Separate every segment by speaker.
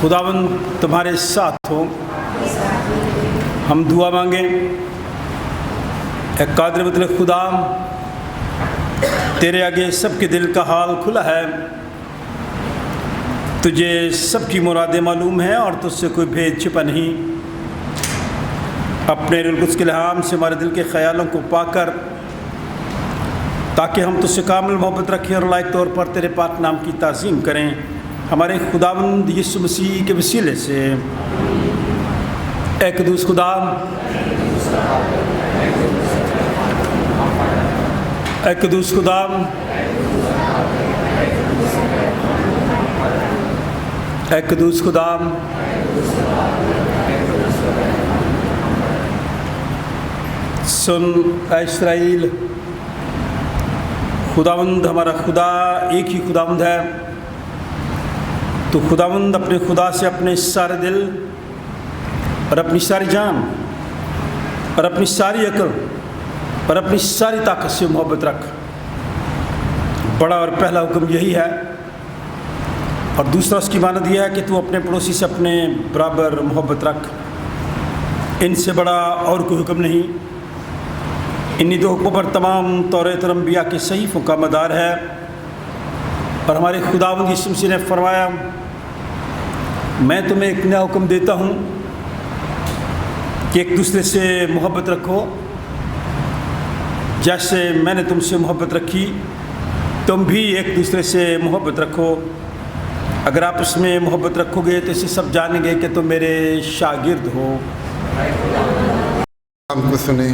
Speaker 1: खुदावंद तुम्हारे साथ हो। हम दुआ मांगें। कादिर मतलब खुदा, तेरे आगे सबके दिल का हाल खुला है। तुझे सबकी मुरादें मालूम हैं और तुझसे कोई भेद छिपा नहीं। अपने रूह कुद्स के इल्हाम से हमारे दिल के ख्यालों को पाकर, ताकि हम तुझसे कामिल मोहब्बत रखें और लायक तौर पर तेरे पाक नाम की ताज़ीम करें, हमारे खुदावंद यीशु मसीह के वसीले से। ए क़ुद्दूस खुदा, ए क़ुद्दूस खुदा, ए क़ुद्दूस खुदा, सुन ए इस्राएल, खुदावंद हमारा खुदा एक ही खुदावंद है। तो खुदावंद अपने खुदा से अपने सारे दिल और अपनी सारी जान और अपनी सारी अक्ल और अपनी सारी ताकत से मोहब्बत रख। बड़ा और पहला हुक्म यही है, और दूसरा उसकी मानद यह है कि तू अपने पड़ोसी से अपने बराबर मोहब्बत रख। इनसे बड़ा और कोई हुक्म नहीं। इन्हीं दो हुक्मों पर तमाम तौरात और अंबिया के सहीफ़ों का मदार है। और हमारे खुदावंद यीशु मसीह ने फरमाया, मैं तुम्हें एक नया हुक्म देता हूँ कि एक दूसरे से मोहब्बत रखो। जैसे मैंने तुमसे मोहब्बत रखी, तुम भी एक दूसरे से मोहब्बत रखो। अगर आप उसमें मोहब्बत रखोगे तो इसे सब जानेंगे कि तुम मेरे शागिर्द हो।
Speaker 2: हमको सुने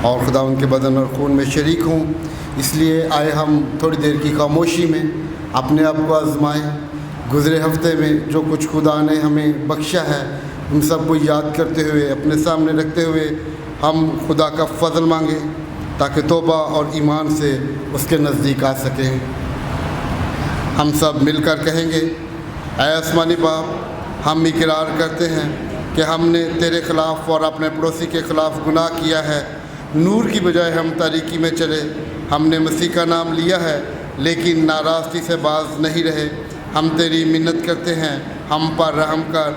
Speaker 2: और खुदा उनके बदन और खून में शरीक हूँ, इसलिए आए हम थोड़ी देर की खामोशी में अपने आप को आजमाएं। गुज़रे हफ्ते में जो कुछ खुदा ने हमें बख्शा है, उन सब को याद करते हुए, अपने सामने रखते हुए हम खुदा का फ़ज़ल मांगें, ताकि तौबा और ईमान से उसके नज़दीक आ सकें। हम सब मिलकर कहेंगे, ऐ आसमानी बाप, हम इकरार करते हैं कि हमने तेरे ख़िलाफ़ और अपने पड़ोसी के ख़िलाफ़ गुनाह किया है। नूर की बजाय हम तारीकी में चले। हमने मसीह का नाम लिया है लेकिन नाराज़गी से बाज नहीं रहे। हम तेरी मिन्नत करते हैं, हम पर रहम कर।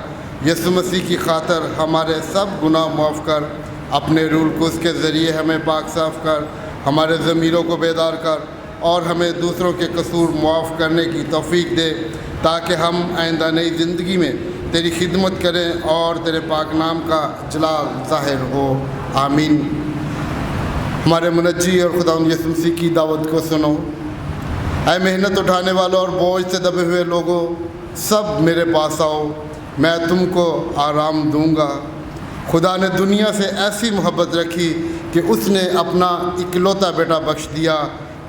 Speaker 2: यीशु मसीह की खातर हमारे सब गुनाह माफ़ कर। अपने रूह कुद्स के ज़रिए हमें पाक साफ़ कर, हमारे ज़मीरों को बेदार कर और हमें दूसरों के कसूर मुआफ़ करने की तौफ़ीक दे, ताकि हम आइंदा नई ज़िंदगी में तेरी खिदमत करें और तेरे पाक नाम का जलाल ज़ाहिर हो। आमीन। हमारे मुनज्जी और खुदा यीशु मसीह की दावत को सुनो। ऐ मेहनत उठाने वालों और बोझ से दबे हुए लोगों, सब मेरे पास आओ, मैं तुमको आराम दूंगा। खुदा ने दुनिया से ऐसी मोहब्बत रखी कि उसने अपना इकलौता बेटा बख्श दिया,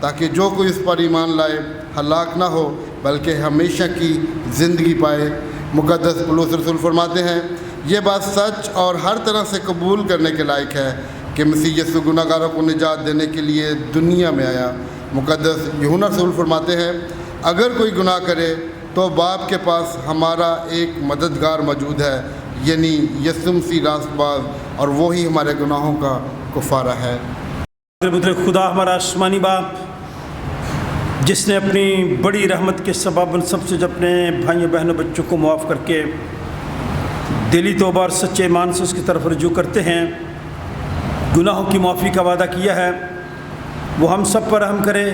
Speaker 2: ताकि जो कोई इस पर ईमान लाए हलाक ना हो बल्कि हमेशा की ज़िंदगी पाए। मुक़द्दस पौलुस रसूल फरमाते हैं, ये बात सच और हर तरह से कबूल करने के लायक है कि मसीह यीशु गुनाहगारों को निजात देने के लिए दुनिया में आया। मुक़द्दस यूहन्ना रसूल फरमाते हैं, अगर कोई गुनाह करे तो बाप के पास हमारा एक मददगार मौजूद है, यानी यीशु मसीह रास्तबाज, और वही हमारे गुनाहों का कफ़ारा है।
Speaker 1: खुदा हमारा आसमानी बाप, जिसने अपनी बड़ी रहमत के सबब उन सबसे जब अपने भाइयों बहनों बच्चों को मुआफ़ करके दिली तौबा और सच्चे ईमान से उसकी तरफ रुजू करते हैं, गुनाहों की माफ़ी का वादा किया है, वो हम सब पर रहम करे,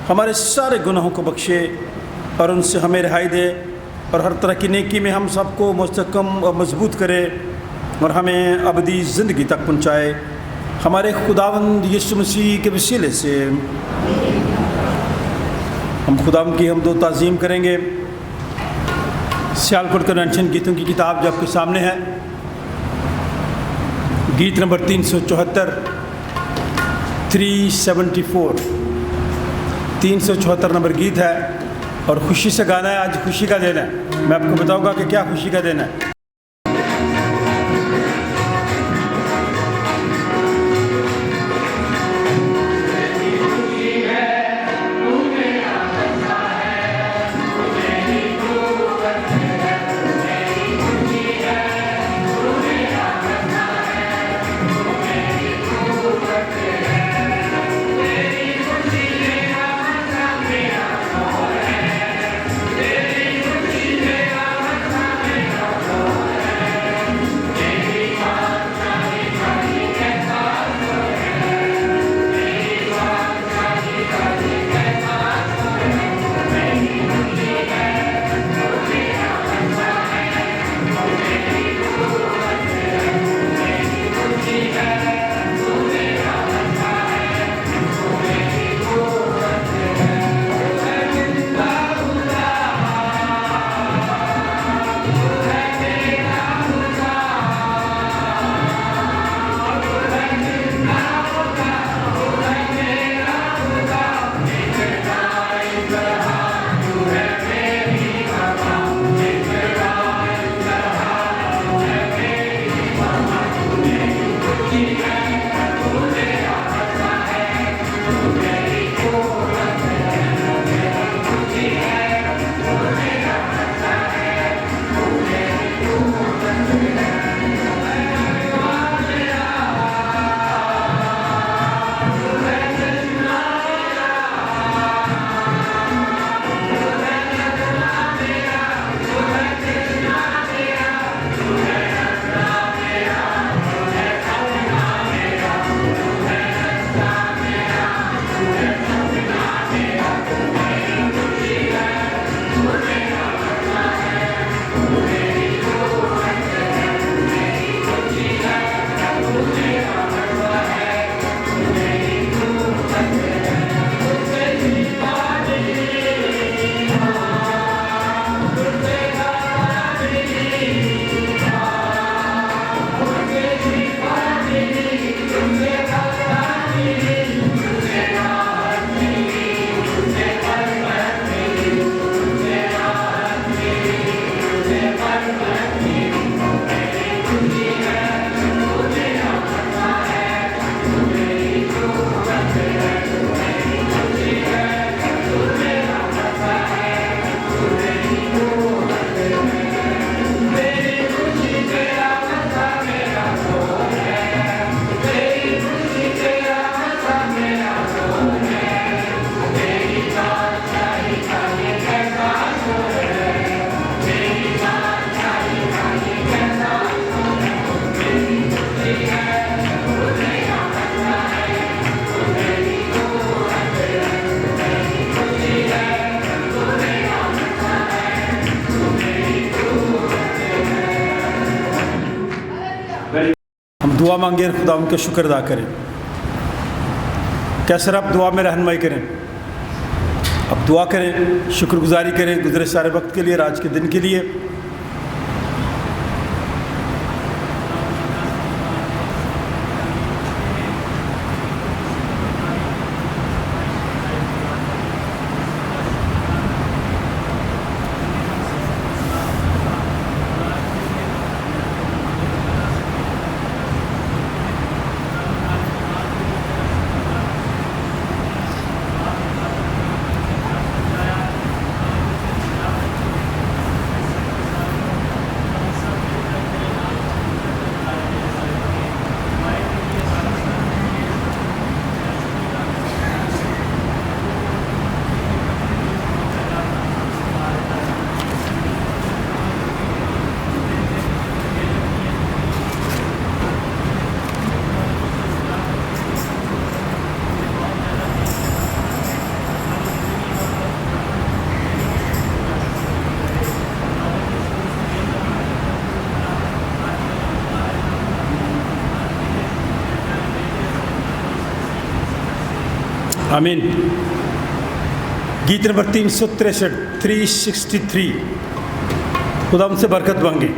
Speaker 1: हमारे सारे गुनाहों को बख्शे और उनसे हमें रिहाई दे, और हर तरह की नेकी में हम सबको मुस्तकम और मजबूत करे और हमें अबदी ज़िंदगी तक पहुँचाए। हमारे खुदावंद यीशु मसीह के वसीले से हम खुदावंद की हम दो ताज़ीम करेंगे। सियालकोट कन्वेंशन गीतों की किताब जो आपके सामने है, गीत नंबर 374, 374 नंबर गीत है और खुशी से गाना है। आज खुशी का दिन है। मैं आपको बताऊंगा कि क्या खुशी का दिन है। हम दुआ मांगे और खुदा उनका शुक्र अदा करें। कैसे आप दुआ में रहनुमाई करें, अब दुआ करें, शुक्रगुजारी करें गुज़रे सारे वक्त के लिए, आज के दिन के लिए। आमीन। गीत नंबर 363 363, खुदा उनसे बरकत मांगे।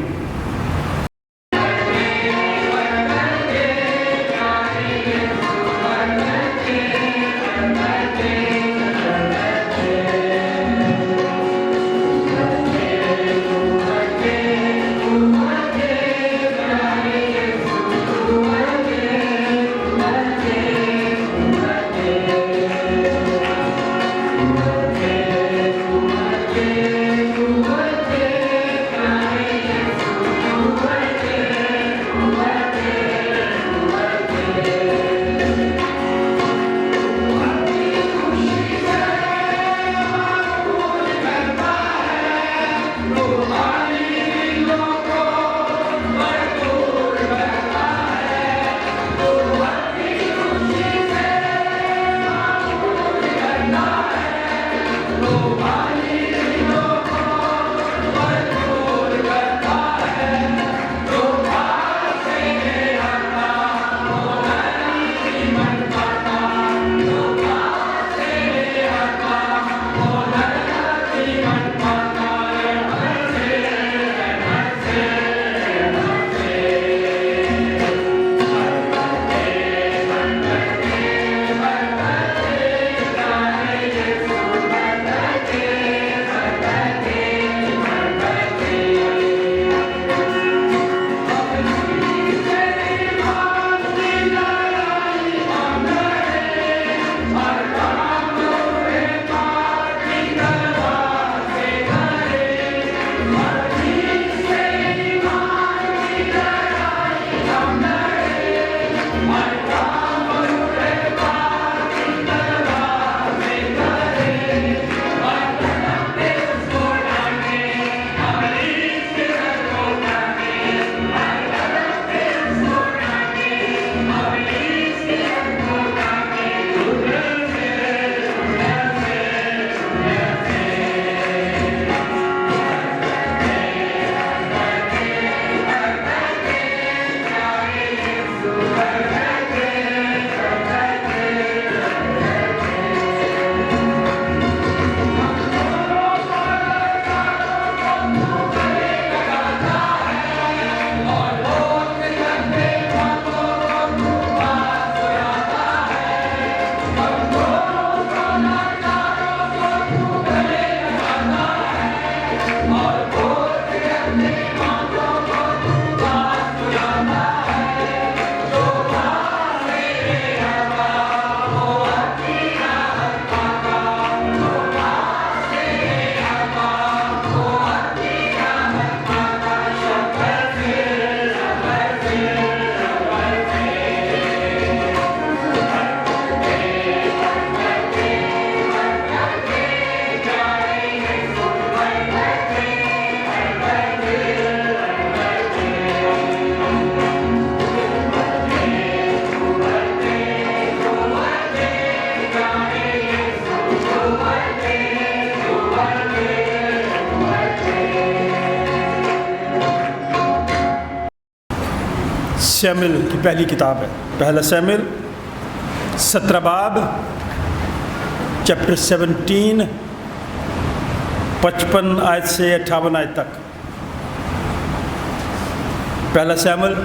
Speaker 1: शैमुएल की पहली किताब है, पहला शैमुएल 17 बाब, चैप्टर 17, 55 आयत से 58 आयत तक। पहला शैमुएल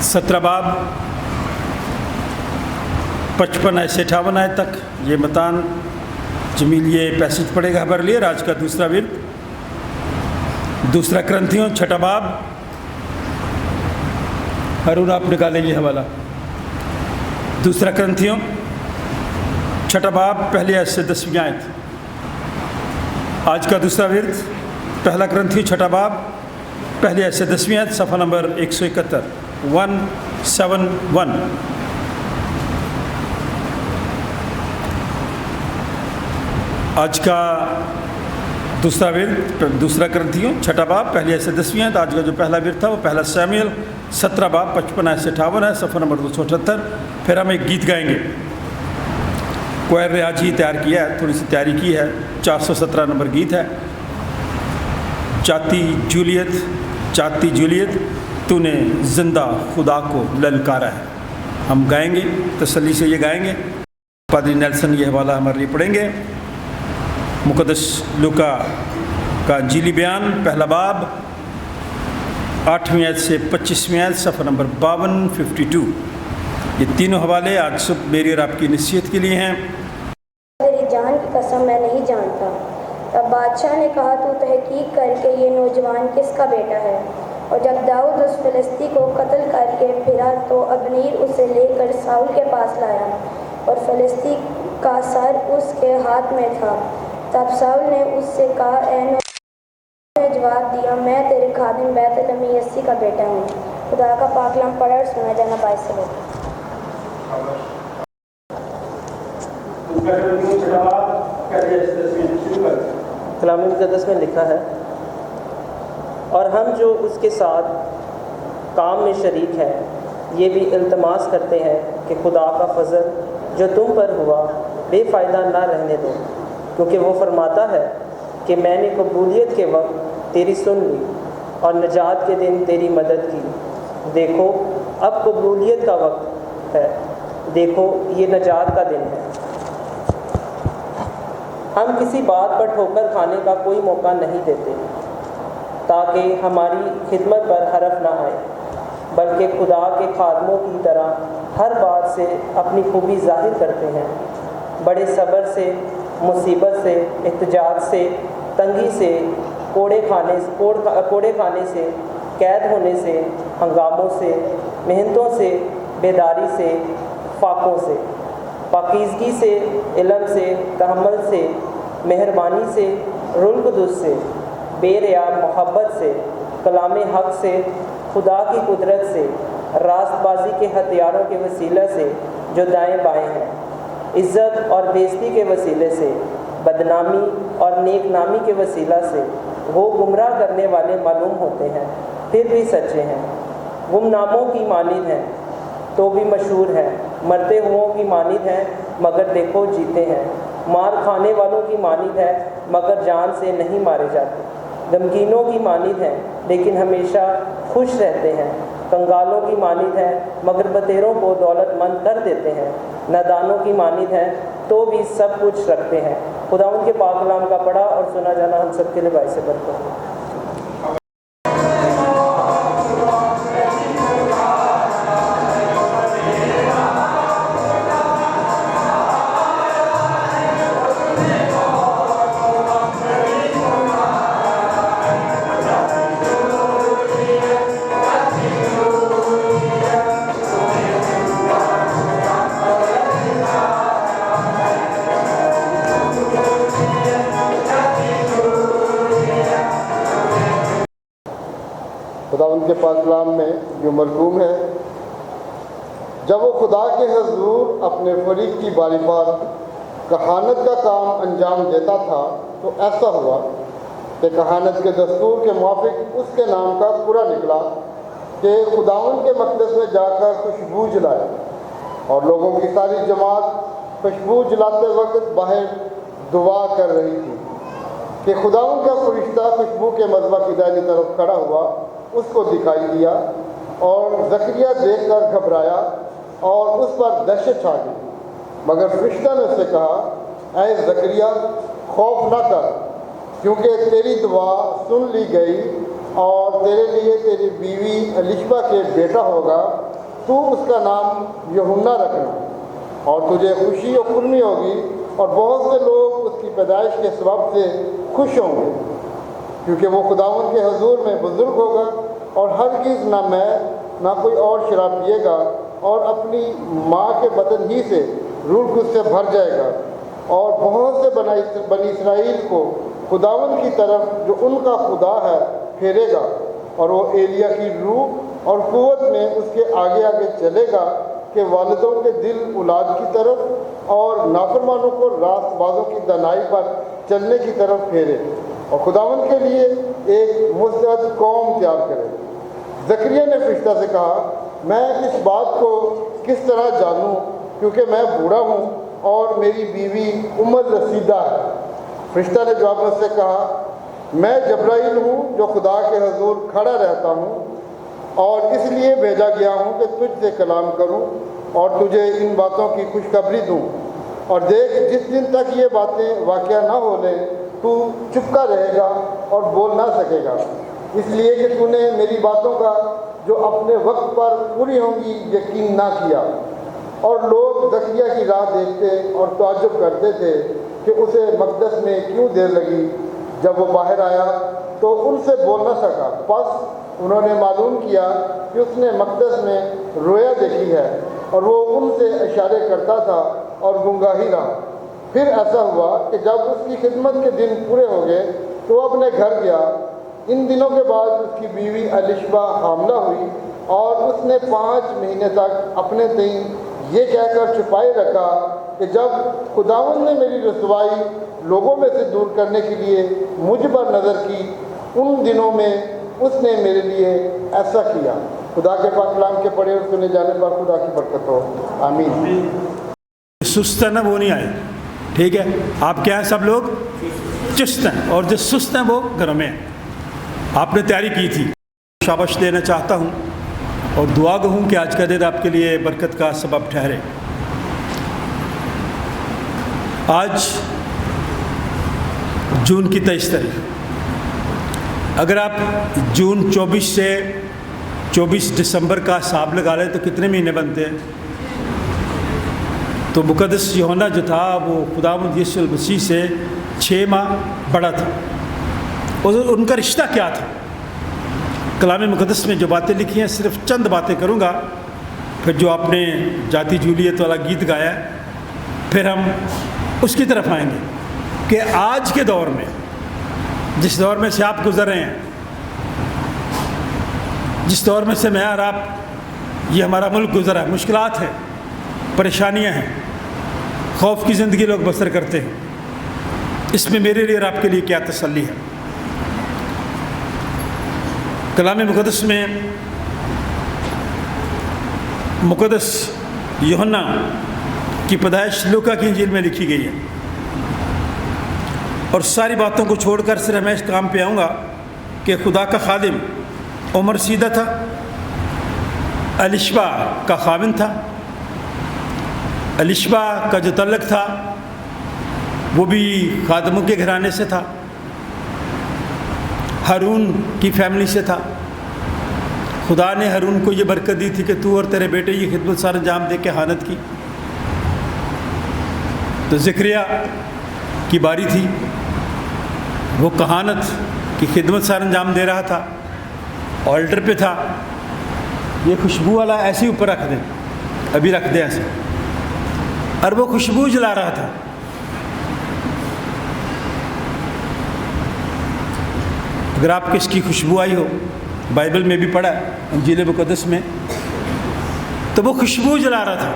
Speaker 1: 17 बाब 55 आयत से 58 आयत तक। ये मतान जमील ये पैसेज पढ़ेगा हमारे लिए। आज का दूसरा विरद, दूसरा क्रंथियों 6 बाब। हरून आप निकालेंगे हवाला। दूसरा क्रंथियों 6 बाब, पहले आयत से 10वीं आयत। आज का दूसरा विरद, पहला क्रंथियों 6 बाब, पहले आयत से 10वीं आयत, सफ़ा नंबर 171, 171। आज का दूसरा विरद, दूसरा क्रंथियों 6 बाब, पहली आयत से 10वीं आयत। आज का जो पहला विरद था वो पहला शैमुएल 17 बाब 55 आयत से 58 है, सफ़ा नंबर 278। फिर हम एक गीत गाएंगे। क्वायर ने आज ही तैयार किया है, थोड़ी सी तैयारी की है। 417 नंबर गीत है। चाहती जूलियत तूने जिंदा खुदा को ललकारा है। हम गाएंगे, तसल्ली से ये गाएंगे। पादरी नेल्सन ये हवाला हमारे लिए पढ़ेंगे। मुक़द्दस लूका का इंजीली बयान, पहला बाब 8वीं आयत से 25वीं आयत, सफ़ा नंबर 5252। ये तीनों हवाले आज सुबह मेरी और आपकी नसीहत के लिए हैं।
Speaker 3: तेरी जान की कसम मैं नहीं जानता। तब बादशाह ने कहा, तू तहकीक करके ये नौजवान किसका बेटा है? और जब दाऊद उस फिलिस्ती को कत्ल करके फिरा तो अब्नीर उसे लेकर साउल के पास लाया और फिलिस्ती का सर उसके हाथ में था। तब साउल ने उससे कहा, ए ने जवाब दिया, मैं तेरे खादिम बैतलहमी यस्सी का बेटा हूँ। खुदा का पाकलाम पढ़ा और सुना जाना बाइस से होता।
Speaker 4: कलाम मुक़द्दस में लिखा है, और हम जो उसके साथ काम में शरीक हैं ये भी इल्तमास करते हैं कि खुदा का फजल जो तुम पर हुआ बेफ़ायदा ना रहने दो, क्योंकि वो फरमाता है कि मैंने कबूलियत के वक्त तेरी सुन ली और निजात के दिन तेरी मदद की। देखो अब कबूलियत का वक्त है, देखो ये निजात का दिन है। हम किसी बात पर ठोकर खाने का कोई मौका नहीं देते ताकि हमारी खिदमत पर हरफ ना आए, बल्कि खुदा के खादमों की तरह हर बात से अपनी खूबी जाहिर करते हैं। बड़े सब्र से, मुसीबत से, एहतजाज से, तंगी से, कोड़े खाने से, कैद होने से, हंगामों से, मेहनतों से, बेदारी से, फाकों से, पाकीज़गी से, इल्म से, तहम्मुल से, मेहरबानी से, रुल्क़ुदुस से, बेरिया मोहब्बत से, कलाम हक़ से, खुदा की कुदरत से, रास्तबाजी के हथियारों के वसीले से जो दाएं बाएं हैं, इज़्ज़त और बेइज़्ज़ती के वसीले से, बदनामी और नेकनामी के वसीला से वो गुमराह करने वाले मालूम होते हैं, फिर भी सच्चे हैं। गुमनामों की मानिद हैं तो भी मशहूर हैं, मरते हुओं की मानिद हैं मगर देखो जीते हैं, मार खाने वालों की मानिद है मगर जान से नहीं मारे जाते, गमगीनों की मानिद हैं लेकिन हमेशा खुश रहते हैं, कंगालों की मानिद है मगर बतेरों को दौलतमंद कर देते हैं, नादानों की मानिद है तो भी सब कुछ रखते हैं। खुदा उनके पाक कलाम का पढ़ा और सुना जाना हम सब के लिए बाइस से बरकत हो।
Speaker 2: खुदावंद के पाक कलाम में जो मरकूम है, जब वो खुदा के हजूर अपने फरीक की बारी बार कहानत का काम अंजाम देता था तो ऐसा हुआ कि कहानत के दस्तूर के मुआफिक उसके नाम का पूरा निकला कि खुदावंद के मक़दस में जाकर खुशबू जलाए, और लोगों की सारी जमात खुशबू जलाते वक्त बाहर दुआ कर रही थी कि खुदावंद का फरिश्ता खुशबू के मज़बा की दाहिनी तरफ खड़ा हुआ उसको दिखाई दिया, और ज़करिया देखकर घबराया और उस पर दहशत छा गई। मगर फरिश्ता ने उससे कहा, ऐ ज़करिया, खौफ न कर, क्योंकि तेरी दुआ सुन ली गई और तेरे लिए तेरी बीवी एलिशबा के बेटा होगा, तू उसका नाम यूहन्ना रखना, और तुझे खुशी और खुर्मी होगी और बहुत से लोग उसकी पैदाइश के सबब से खुश होंगे, क्योंकि वो खुदावंद के हजूर में बुजुर्ग होगा और हरगिज़ ना मैं ना कोई और शराब पिएगा, और अपनी माँ के बदन ही से रूह कुछ से भर जाएगा, और बहुत से बनी इसराइल को खुदावंद की तरफ जो उनका खुदा है फेरेगा, और वो एलिया की रूह और क़ुव्वत में उसके आगे आगे चलेगा कि वालिदों के दिल औलाद की तरफ और नाफरमानों को रास्तबाजों की दनाई पर चलने की तरफ फेरे, और खुदावंद के लिए एक मुस्तअद कौम तैयार करे। ज़करिया ने फरिश्ता से कहा, मैं इस बात को किस तरह जानूं, क्योंकि मैं बूढ़ा हूँ और मेरी बीवी उम्र रसीदा है। फरिश्ता ने जवाब में उससे कहा, मैं जब्राइल हूँ जो खुदा के हजूर खड़ा रहता हूँ, और इसलिए भेजा गया हूँ कि तुझसे कलाम करूँ और तुझे इन बातों की खुशखबरी दूँ। और देख, जिस दिन तक ये बातें वाक़या ना हो लें तू चुपका रहेगा और बोल ना सकेगा, इसलिए कि तूने मेरी बातों का जो अपने वक्त पर पूरी होंगी यकीन ना किया। और लोग ज़करिया की राह देखते और ताज्जुब करते थे कि उसे मक़दस में क्यों देर लगी। जब वो बाहर आया तो उनसे बोल न सका, बस उन्होंने मालूम किया कि उसने मक़दस में रोया देखी है, और वो उनसे इशारे करता था और गुंगाही रहा। फिर ऐसा हुआ कि जब उसकी खिदमत के दिन पूरे हो गए तो वो अपने घर गया। इन दिनों के बाद उसकी बीवी एलिशबा हामला हुई, और उसने 5 महीने तक अपने तई ये कहकर छुपाए रखा कि जब खुदावंद ने मेरी रसवाई लोगों में से दूर करने के लिए मुझ पर नज़र की, उन दिनों में उसने मेरे लिए ऐसा किया। खुदा के पाक कलाम के पढ़े और सुने जाने पर खुदा की बरकत हो, आमीन।
Speaker 1: सुस्त है ना वो नहीं आए, ठीक है। आप क्या हैं, सब लोग चुस्त हैं, और जो सुस्त हैं वो घरों में हैं। आपने तैयारी की थी, शाबाश देना चाहता हूँ और दुआ गो हूँ कि आज का दिन आपके लिए बरकत का सबब ठहरे। आज जून की 23 तारीख, अगर आप जून 24 से 24 दिसंबर का हिसाब लगा लें तो कितने महीने बनते हैं? तो मुक़द्दस यूहन्ना जो था वो खुदावंद यीशु मसीह से 6 माह बड़ा था, और उनका रिश्ता क्या था? कलाम मुक़द्दस में जो बातें लिखी हैं, सिर्फ चंद बातें करूँगा, फिर जो आपने जाती जूलियत वाला गीत गाया है फिर हम उसकी तरफ आएंगे कि आज के दौर में, जिस दौर में से आप गुज़र रहे हैं, जिस दौर में से मैं और आप, ये हमारा मुल्क गुज़रा है, मुश्किलात हैं, परेशानियां हैं, खौफ की ज़िंदगी लोग बसर करते हैं, इसमें मेरे लिए और आपके लिए क्या तसल्ली है? कलाम मुक़द्दस में मुक़द्दस यूहन्ना की पैदाइश लूका की इंजील में लिखी गई है, और सारी बातों को छोड़कर सिर्फ मैं इस काम पे आऊँगा कि खुदा का खादिम उमर सीदा था, एलिशबा का खाविन था। एलिशबा का जो तल्लक था वो भी खादमों के घराने से था, हारून की फैमिली से था। खुदा ने हारून को ये बरकत दी थी कि तू और तेरे बेटे ये खिदमत सार अंजाम दे के हानत की। तो ज़करिया की बारी थी, वो कहानत की खिदमत सार अंजाम दे रहा था, ऑल्टर पे था। ये खुशबू वाला ऐसे ही ऊपर रख दें, अभी रख दे ऐसे, और वो खुशबू जला रहा था। अगर आप किसकी खुशबू आई हो بائبل میں بھی پڑھا ہے، انجیل مقدس میں، تو وہ خوشبو جلا رہا تھا.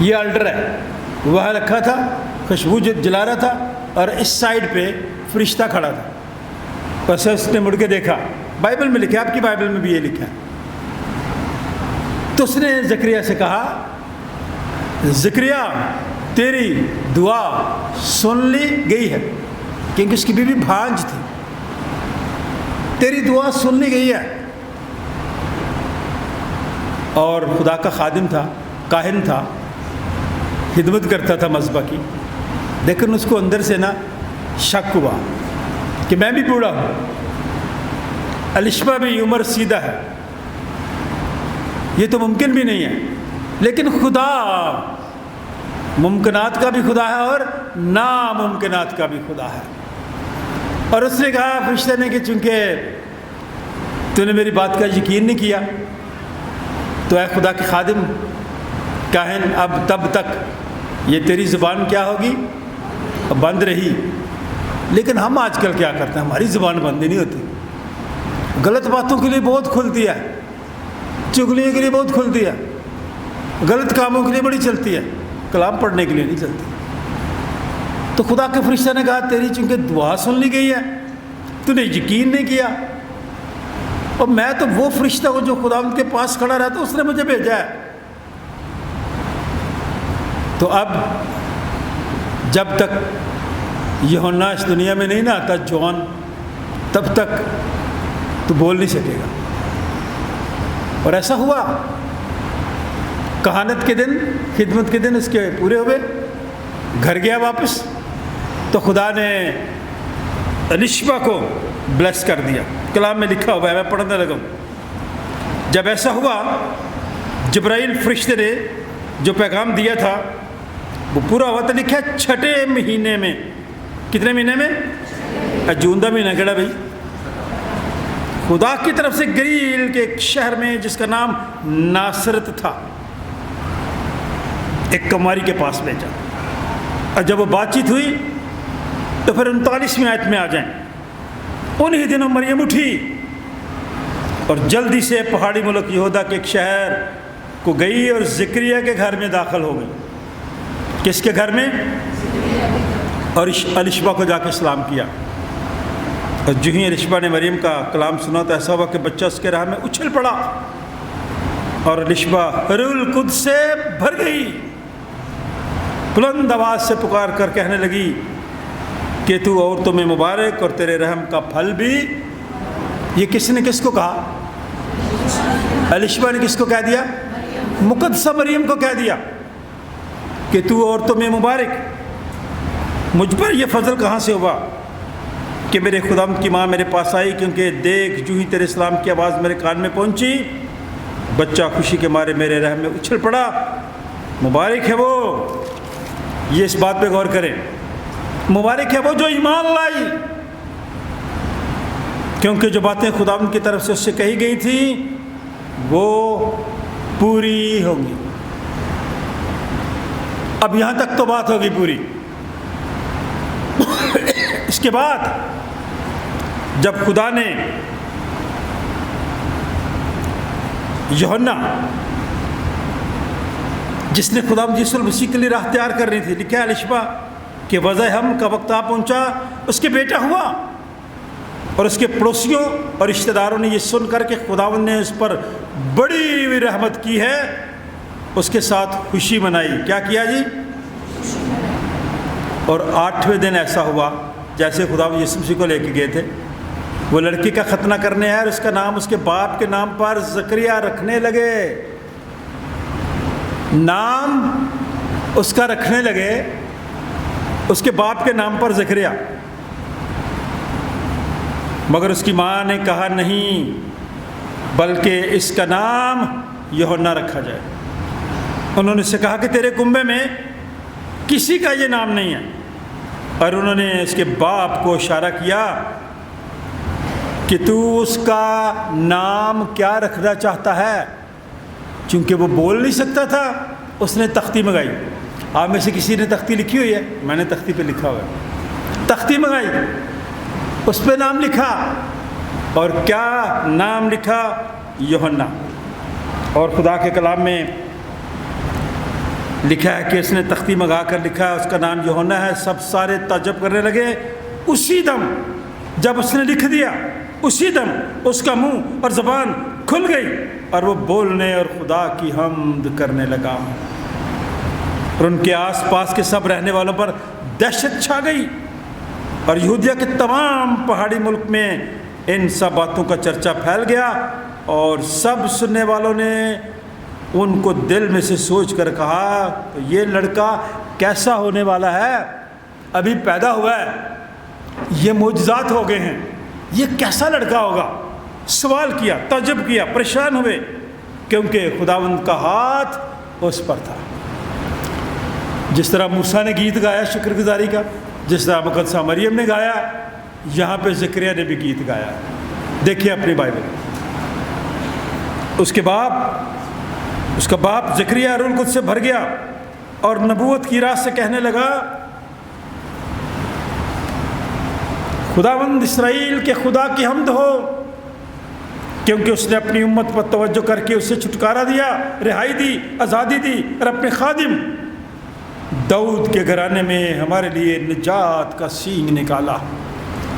Speaker 1: یہ الٹر ہے، وہاں رکھا تھا، خوشبو جلا رہا تھا، اور اس سائڈ پہ فرشتہ کھڑا تھا. بس اس نے مڑ کے دیکھا، بائبل میں لکھا ہے، آپ کی بائبل میں بھی یہ لکھا ہے. تو اس نے زکریا سے کہا، زکریا تیری دعا سن لی گئی ہے، کیونکہ اس کی بیوی بھانج تھی. تیری دعا سن لی گئی ہے. اور خدا کا خادم تھا، کاہن تھا، خدمت کرتا تھا مذبح کی، لیکن اس کو اندر سے نا شک ہوا کہ میں بھی بوڑھا ہوں، الشبہ بھی عمر سیدھا ہے، یہ تو ممکن بھی نہیں ہے. لیکن خدا ممکنات کا بھی خدا ہے اور ناممکنات کا بھی خدا ہے. اور اس نے کہا فرشتے نے کہ چونکہ تو نے میری بات کا یقین نہیں کیا، تو اے خدا کے خادم کاہن، اب تب تک یہ تیری زبان کیا ہوگی، بند رہی. لیکن ہم آج کل کیا کرتے ہیں، ہماری زبان بند ہی نہیں ہوتی. غلط باتوں کے لیے بہت کھلتی ہے، چغلیوں کے لیے بہت کھلتی ہے، غلط کاموں کے لیے بڑی چلتی ہے، کلام پڑھنے کے لیے نہیں چلتی. تو خدا کے فرشتہ نے کہا تیری چونکہ دعا سن لی گئی ہے، تو نے یقین نہیں کیا، اور میں تو وہ فرشتہ ہوں جو خدا ان کے پاس کھڑا رہتا، اس نے مجھے بھیجا ہے. تو اب جب تک یوحنا اس دنیا میں نہیں نہ آتا جوان، تب تک تو بول نہیں سکے گا. اور ایسا ہوا، کہانت کے دن، خدمت کے دن اس کے پورے ہوئے، گھر گیا واپس، تو خدا نے الشبہ کو بلیس کر دیا. کلام میں لکھا ہوا ہے، میں پڑھنے لگا ہوں. جب ایسا ہوا، جبرائیل فرشتے نے جو پیغام دیا تھا وہ پورا ہوا. تو لکھا ہے 6 مہینے میں. کتنے مہینے میں؟ جون کا مہینہ کہڑا بھائی؟ خدا کی طرف سے گلیل کے ایک شہر میں جس کا نام ناصرت تھا، ایک کماری کے پاس بھیجا. اور جب وہ بات چیت ہوئی تو پھر 39ویں آیت میں آ جائیں. انہی دنوں مریم اٹھی اور جلدی سے پہاڑی ملک یہودا کے ایک شہر کو گئی اور زکریا کے گھر میں داخل ہو گئی. کس کے گھر میں؟ اور الشبہ کو جا کے سلام کیا. اور جو ہی الشبہ نے مریم کا کلام سنا تو ایسا ہوا کہ بچہ اس کے راہ میں اچھل پڑا، اور الشبہ روح القدس سے بھر گئی. بلند آواز سے پکار کر کہنے لگی کہ تو عورتوں میں مبارک، اور تیرے رحم کا پھل بھی. یہ کس نے کس کو کہا؟ الشبہ نے کس کو کہہ دیا؟ مقدسہ مریم کو کہہ دیا کہ تو عورتوں میں مبارک. مجھ پر یہ فضل کہاں سے ہوا کہ میرے خداوند کی ماں میرے پاس آئی، کیونکہ دیکھ جو ہی تیرے سلام کی آواز میرے کان میں پہنچی، بچہ خوشی کے مارے میرے رحم میں اچھل پڑا. مبارک ہے وہ، یہ اس بات پہ غور کریں، مبارک ہے وہ جو ایمان لائی، کیونکہ جو باتیں خداوند کی طرف سے اس سے کہی گئی تھیں وہ پوری ہوں گی. اب یہاں تک تو بات ہوگی پوری. اس کے بعد جب خدا نے یوحنا، جس نے خداوند یسوع المسیح کے لیے راہ تیار کرنی تھی، لکھا ہے الشبہ کہ وضع حمل کا وقت آ پہنچا، اس کے بیٹا ہوا. اور اس کے پڑوسیوں اور رشتہ داروں نے یہ سن کر کہ خداوند نے اس پر بڑی ہوئی رحمت کی ہے، اس کے ساتھ خوشی منائی. کیا کیا جی؟ اور 8ویں دن ایسا ہوا جیسے خداوند یسوع مسیح کو لے کے گئے تھے، وہ لڑکی کا ختنہ کرنے آئے اور اس کا نام اس کے باپ کے نام پر زکریا رکھنے لگے. نام اس کا رکھنے لگے اس کے باپ کے نام پر زکریا. مگر اس کی ماں نے کہا نہیں، بلکہ اس کا نام یوحنا رکھا جائے. انہوں نے اسے کہا کہ تیرے کنبے میں کسی کا یہ نام نہیں ہے. اور انہوں نے اس کے باپ کو اشارہ کیا کہ تو اس کا نام کیا رکھنا چاہتا ہے. چونکہ وہ بول نہیں سکتا تھا، اس نے تختی منگائی. آپ میں سے کسی نے تختی لکھی ہوئی ہے؟ میں نے تختی پہ لکھا ہوا ہے. تختی منگائی، اس پہ نام لکھا اور کیا نام لکھا؟ یوحنا۔ اور خدا کے کلام میں لکھا ہے کہ اس نے تختی منگا کر لکھا ہے اس کا نام یوحنا ہے۔ سب سارے تعجب کرنے لگے۔ اسی دم جب اس نے لکھ دیا، اسی دم اس کا منہ اور زبان کھل گئی اور وہ بولنے اور خدا کی حمد کرنے لگا، اور ان کے آس پاس کے سب رہنے والوں پر دہشت چھا گئی، اور یہودیہ کے تمام پہاڑی ملک میں ان سب باتوں کا چرچا پھیل گیا، اور سب سننے والوں نے ان کو دل میں سے سوچ کر کہا تو یہ لڑکا کیسا ہونے والا ہے؟ ابھی پیدا ہوا ہے، یہ معجزات ہو گئے ہیں، یہ کیسا لڑکا ہوگا؟ سوال کیا، تعجب کیا، پریشان ہوئے، کیونکہ خداوند کا ہاتھ اس پر تھا۔ جس طرح موسیٰ نے گیت گایا شکر گزاری کا، جس طرح مقدسہ مریم نے گایا، یہاں پہ زکریا نے بھی گیت گایا۔ دیکھیے اپنی بائبل، اس کا باپ زکریا روح القدس سے بھر گیا اور نبوت کی راہ سے کہنے لگا، خداوند اسرائیل کے خدا کی حمد ہو، کیونکہ اس نے اپنی امت پر توجہ کر کے اسے چھٹکارا دیا، رہائی دی، آزادی دی، اور اپنے خادم داؤد کے گھرانے میں ہمارے لیے نجات کا سینگ نکالا۔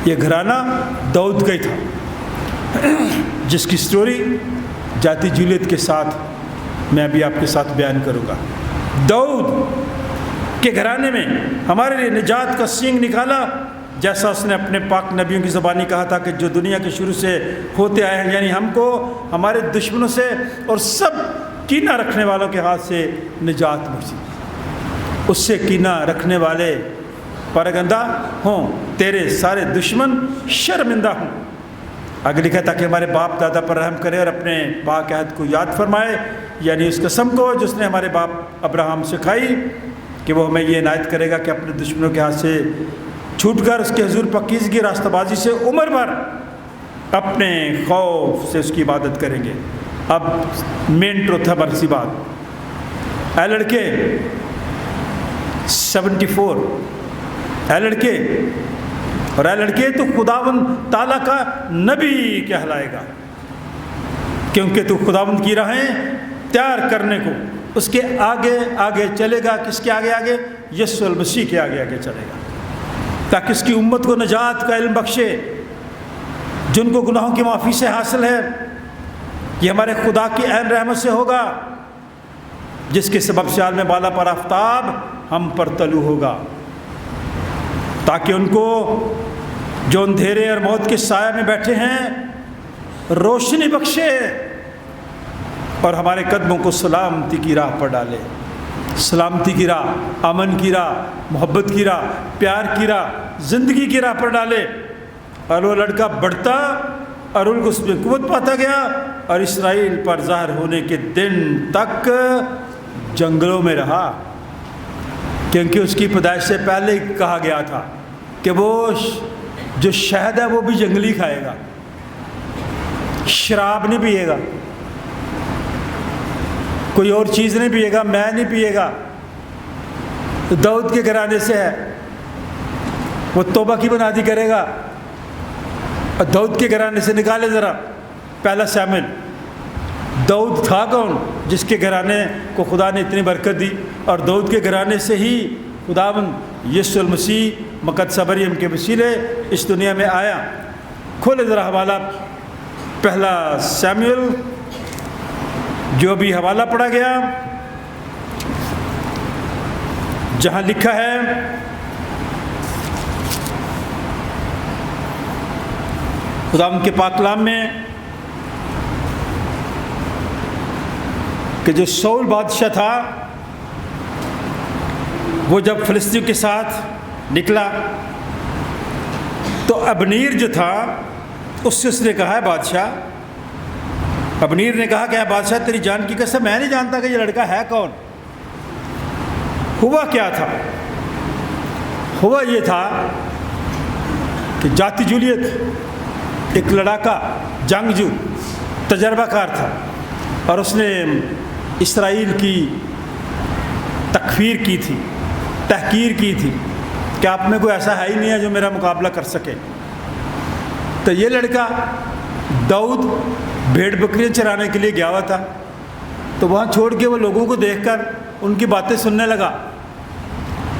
Speaker 1: یہ گھرانہ داؤد کا ہی تھا، جس کی سٹوری جاتی جولیت کے ساتھ میں ابھی آپ کے ساتھ بیان کروں گا۔ داؤد کے گھرانے میں ہمارے لیے نجات کا سینگ نکالا، جیسا اس نے اپنے پاک نبیوں کی زبانی کہا تھا کہ جو دنیا کے شروع سے ہوتے آئے ہیں، یعنی ہم کو ہمارے دشمنوں سے اور سب کینہ رکھنے والوں کے ہاتھ سے نجات بخشی۔ اس سے کینہ رکھنے والے پرگندہ ہوں، تیرے سارے دشمن شرمندہ ہوں۔ آگے لکھا تاکہ ہمارے باپ دادا پر رحم کرے اور اپنے پاک عہد کو یاد فرمائے، یعنی اس قسم کو جس نے ہمارے باپ ابراہم سے کھائی کہ وہ ہمیں یہ عنایت کرے گا کہ اپنے دشمنوں کے ہاتھ سے چھوٹ کر اس کے حضور پاکیزگی راستہ بازی سے عمر بھر اپنے خوف سے اس کی عبادت کریں گے۔ اب مین ٹروتھ ہے برسی بات، اے لڑکے 74، اے لڑکے اور اے لڑکے تو خداوند تعالیٰ کا نبی کہلائے گا، کیونکہ تو خداوند کی راہیں تیار کرنے کو اس کے آگے آگے چلے گا۔ کس کے آگے آگے؟ یسوع المسیح کے آگے آگے چلے گا، تاکہ اس کی امت کو نجات کا علم بخشے، جن کو گناہوں کی معافی سے حاصل ہے۔ یہ ہمارے خدا کی عین رحمت سے ہوگا، جس کے سبب سے عالم بالا پر آفتاب ہم پر طلوع ہوگا، تاکہ ان کو جو اندھیرے اور موت کے سایہ میں بیٹھے ہیں روشنی بخشے، اور ہمارے قدموں کو سلامتی کی راہ پر ڈالے۔ سلامتی کی راہ، امن کی راہ، محبت کی راہ، پیار کی راہ، زندگی کی راہ پر ڈالے۔ اور وہ لڑکا بڑھتا اور ان کو اس میں قوت پاتا گیا، اور اسرائیل پر ظاہر ہونے کے دن تک جنگلوں میں رہا، کیونکہ اس کی پیدائش سے پہلے ہی کہا گیا تھا کہ وہ جو شہد ہے وہ بھی جنگلی کھائے گا، شراب نہیں پیے گا، کوئی اور چیز نہیں پیے گا، میں نہیں پیے گا۔ داؤد کے گھرانے سے ہے، وہ توبہ کی بنیادی کرے گا۔ اور داؤد کے گھرانے سے نکالے ذرا پہلا ساموئیل، داؤد تھا کون جس کے گھرانے کو خدا نے اتنی برکت دی؟ اور داؤد کے گھرانے سے ہی خداوند یسوع المسیح مقدسہ مریم کے وسیلے اس دنیا میں آیا۔ کھولے ذرا حوالہ پہلا ساموئیل، جو بھی حوالہ پڑھا گیا، جہاں لکھا ہے خداوند کے پاک کلام میں کہ جو سول بادشاہ تھا وہ جب فلسطینیوں کے ساتھ نکلا تو ابنیر جو تھا اس سے اس نے کہا ہے بادشاہ، ابنیر نے کہا کہ اے بادشاہ تیری جان کی قسم میں نہیں جانتا کہ یہ لڑکا ہے کون۔ ہوا کیا تھا؟ ہوا یہ تھا کہ جاتی جولیت ایک لڑاکا جنگجو تجربہ کار تھا، اور اس نے اسرائیل کی تکفیر کی تھی، تحقیر کی تھی کہ آپ میں کوئی ایسا ہے ہی نہیں ہے جو میرا مقابلہ کر سکے۔ تو یہ لڑکا दाऊद भेड़ बकरियाँ चराने के लिए गया हुआ था, तो वहाँ छोड़ के वो लोगों को देखकर उनकी बातें सुनने लगा।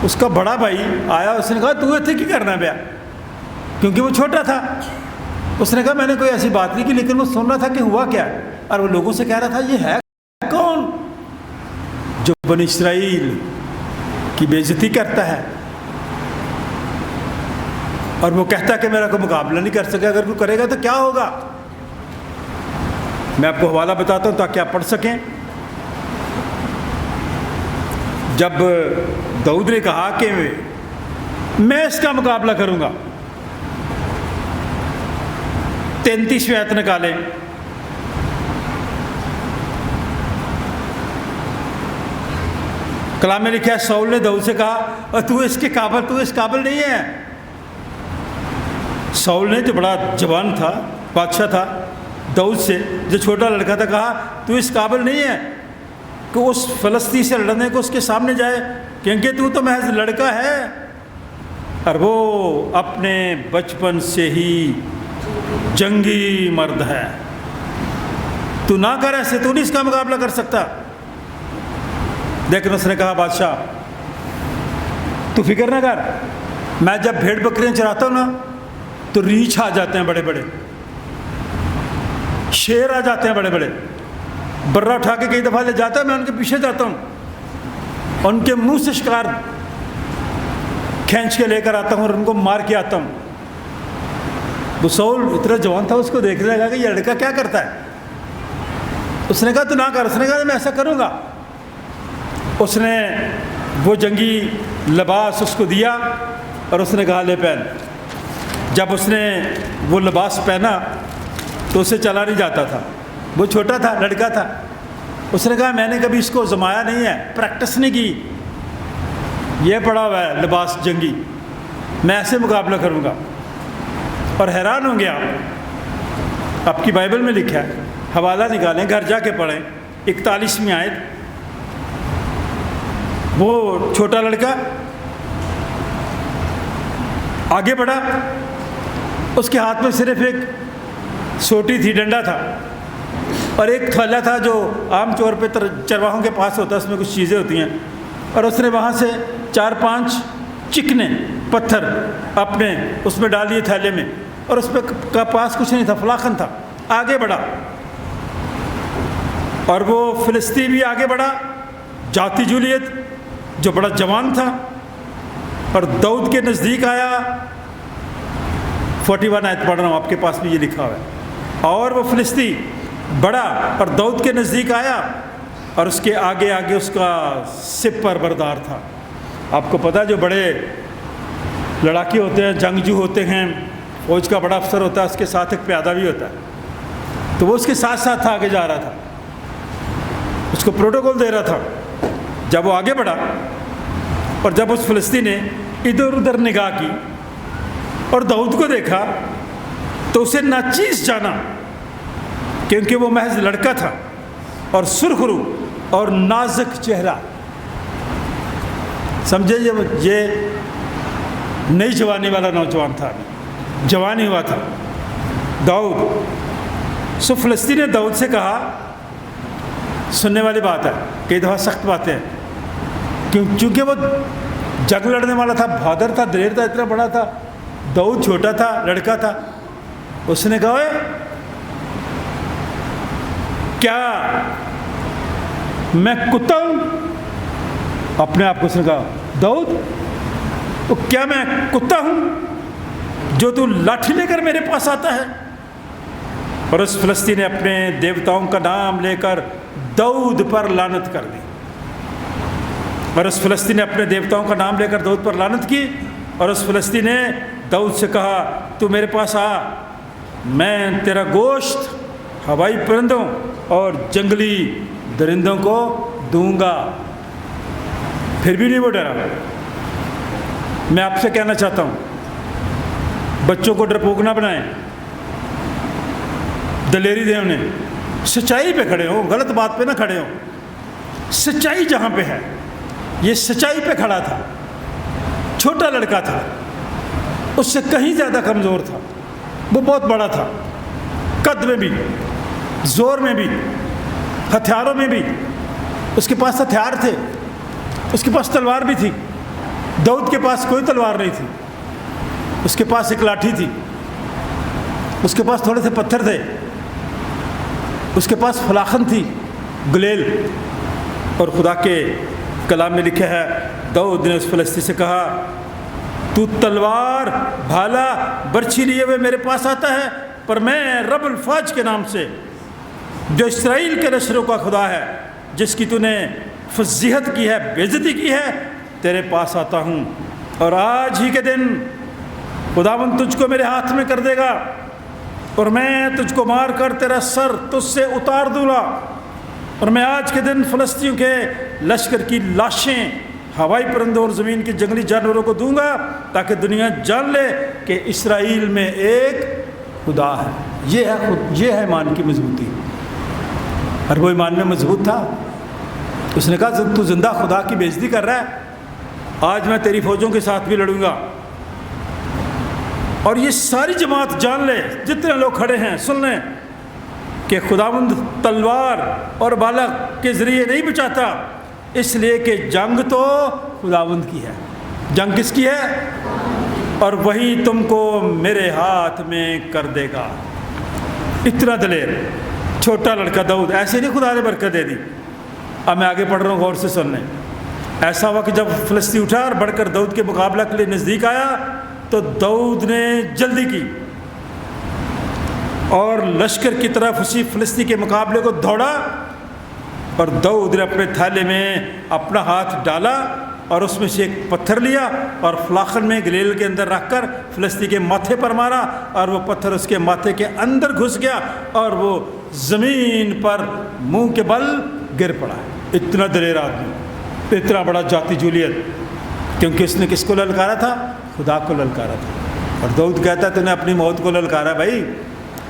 Speaker 1: उसका बड़ा भाई आया, उसने कहा तू इतने की करना पाया, क्योंकि वो छोटा था। उसने कहा मैंने कोई ऐसी बात नहीं की, लेकिन वो सुन रहा था कि हुआ क्या, और वो लोगों से कह रहा था ये है कौन जो बनी इस्राएल की बेइज्जती करता है, और वो कहता है कि मेरा कोई मुकाबला नहीं कर सके, अगर कोई करेगा तो क्या होगा। मैं आपको हवाला बताता हूँ ताकि आप पढ़ सकें। जब दाऊद ने कहा कि मैं इसका मुकाबला करूंगा, 33वीं आयत निकालें। कलाम में लिखा है, शाऊल ने दाऊद से कहा तू इस काबिल नहीं है। शाऊल ने जो बड़ा जवान था, बादशाह था, दाऊद से जो छोटा लड़का था, कहा तू इस काबिल नहीं है कि उस फ़लस्तीन से लड़ने को उसके सामने जाए, क्योंकि तू तो महज लड़का है और वो अपने बचपन से ही जंगी मर्द है। तू ना कर ऐसे, तू नहीं इसका मुकाबला कर सकता। लेकिन उसने कहा बादशाह तू फिक्र ना कर, मैं जब भेड़ बकरियाँ चराता हूँ ना तो रीछ आ जाते हैं बड़े बड़े, शेर आ जाते हैं बड़े बड़े, बर्रा उठा के कई दफ़ा ले जाता है, मैं उनके पीछे जाता हूँ, उनके मुंह से शिकार खींच के लेकर आता हूँ और उनको मार के आता हूँ। वो शाऊल इतना जवान था, उसको देखने लगा कि ये लड़का क्या करता है। उसने कहा तू ना कर, उसने कहा मैं ऐसा करूँगा। उसने वो जंगी लिबास उसको दिया और उसने कहा ले पहन। जब उसने वो लिबास पहना तो उसे चला नहीं जाता था, वो छोटा था, लड़का था। उसने कहा मैंने कभी इसको जमाया नहीं है, प्रैक्टिस नहीं की, ये पड़ा हुआ है लिबास जंगी, मैं ऐसे मुकाबला करूँगा। और हैरान होंगे आप, आपकी बाइबल में लिखा है, हवाला निकालें, घर जाके पढ़ें, 41वीं आयत। वो छोटा लड़का आगे बढ़ा, उसके हाथ में सिर्फ एक सोटी थी, डंडा था, और एक थैला था जो आम तौर पे चरवाहों के पास होता है, उसमें कुछ चीज़ें होती हैं। और उसने वहाँ से 4-5 चिकने पत्थर अपने उसमें डाल दिए थैले में, और उस पर का पास कुछ नहीं था, फलाखन था। आगे बढ़ा और वो फ़िलिस्ती भी आगे बढ़ा, जाती जूलियत जो बड़ा जवान था, और दाऊद के नज़दीक आया। 41 आयत पढ़ रहा हूँ, आपके पास भी ये लिखा हुआ है। और वो फ़िलिस्ती बड़ा और दाऊद के नज़दीक आया, और उसके आगे आगे उसका सिपर बरदार था। आपको पता है जो बड़े लड़ाके होते हैं, जंगजू होते हैं, फौज का बड़ा अफसर होता है, उसके साथ एक प्यादा भी होता है, तो वो उसके साथ साथ आगे जा रहा था, उसको प्रोटोकॉल दे रहा था। जब वो आगे बढ़ा और जब उस फ़िलिस्ती ने इधर उधर निगाह की और दाऊद को देखा तो उसे नाचीज जाना, क्योंकि वो महज लड़का था और सुरखरू और नाजुक चेहरा। समझे, ये नई जवानी वाला नौजवान था, जवानी हुआ था दाऊद। सो फ़िलिस्ती ने दाऊद से कहा, सुनने वाली बात है, कई दफ़ा सख्त बातें हैं, क्योंकि वो जंग लड़ने वाला था, बहादुर था, दिलेर था, इतना बड़ा था। दाऊद छोटा था, लड़का था। उसने कहा क्या मैं कुत्ता हूँ? अपने आप को उसने कहा दाऊद, तो क्या मैं कुत्ता हूँ जो तू लाठी लेकर मेरे पास आता है? और उस फ़िलिस्ती ने अपने देवताओं का नाम लेकर दाऊद पर लानत कर दी। और उस फ़िलिस्ती ने अपने देवताओं का नाम लेकर दाऊद पर लानत की। और उस फ़िलिस्ती ने दाऊद से कहा तू मेरे पास आ, मैं तेरा गोश्त हवाई परिंदों और जंगली दरिंदों को दूंगा। फिर भी नहीं वो डरा। मैं आपसे कहना चाहता हूँ, बच्चों को डरपोक ना बनाएं, दलेरी दें उन्हें, सच्चाई पे खड़े हो, गलत बात पे ना खड़े हो। सच्चाई जहाँ पे है, ये सच्चाई पे खड़ा था। छोटा लड़का था, उससे कहीं ज़्यादा कमज़ोर था, वो बहुत बड़ा था, قد میں بھی، زور میں بھی، ہتھیاروں میں بھی۔ اس کے پاس ہتھیار تھے، اس کے پاس تلوار بھی تھی۔ داؤد کے پاس کوئی تلوار نہیں تھی، اس کے پاس ایک لاٹھی تھی، اس کے پاس تھوڑے سے پتھر تھے، اس کے پاس فلاخن تھی، گلیل۔ اور خدا کے کلام میں لکھا ہے داؤد نے اس فلسطینی سے کہا تو تلوار بھالا برچھی لیے ہوئے میرے پاس آتا ہے، پر میں رب الفاج کے نام سے جو اسرائیل کے نشروں کا خدا ہے، جس کی تو نے فضیحت کی ہے، بے عزتی کی ہے، تیرے پاس آتا ہوں۔ اور آج ہی کے دن خداوند تجھ کو میرے ہاتھ میں کر دے گا، اور میں تجھ کو مار کر تیرا سر تجھ سے اتار دوں گا، اور میں آج کے دن فلسطینیوں کے لشکر کی لاشیں ہوائی پرندوں اور زمین کے جنگلی جانوروں کو دوں گا، تاکہ دنیا جان لے کہ اسرائیل میں ایک خدا ہے۔ یہ ہے ایمان کی مضبوطی۔ اور وہ ایمان میں مضبوط تھا۔ اس نے کہا تو زندہ خدا کی بے عزتی کر رہا ہے، آج میں تیری فوجوں کے ساتھ بھی لڑوں گا۔ اور یہ ساری جماعت جان لے، جتنے لوگ کھڑے ہیں سن لیں کہ خداوند تلوار اور بالغ کے ذریعے نہیں بچاتا، اس لیے کہ جنگ تو خداوند کی ہے۔ جنگ کس کی ہے؟ اور وہی تم کو میرے ہاتھ میں کر دے گا۔ اتنا دلیر چھوٹا لڑکا داؤد، ایسے نہیں خدا نے برکت دے دی۔ اب میں آگے پڑھ رہا ہوں، غور سے سن لیں۔ ایسا ہوا کہ جب فلسطین اٹھا اور بڑھ کر داؤد کے مقابلہ کے لیے نزدیک آیا تو داؤد نے جلدی کی اور لشکر کی طرف اسی فلسطین کے مقابلے کو دوڑا، اور داؤد نے اپنے تھالے میں اپنا ہاتھ ڈالا اور اس میں سے ایک پتھر لیا اور فلاخن میں گلیل کے اندر رکھ کر فلسطین کے ماتھے پر مارا، اور وہ پتھر اس کے ماتھے کے اندر گھس گیا اور وہ زمین پر منہ کے بل گر پڑا۔ اتنا دلیر آدمی، اتنا بڑا جاتی جولیت، کیونکہ اس نے کس کو للکارا تھا؟ خدا کو للکارا تھا۔ اور داؤد کہتا ہے تو نے اپنی موت کو للکارا، بھائی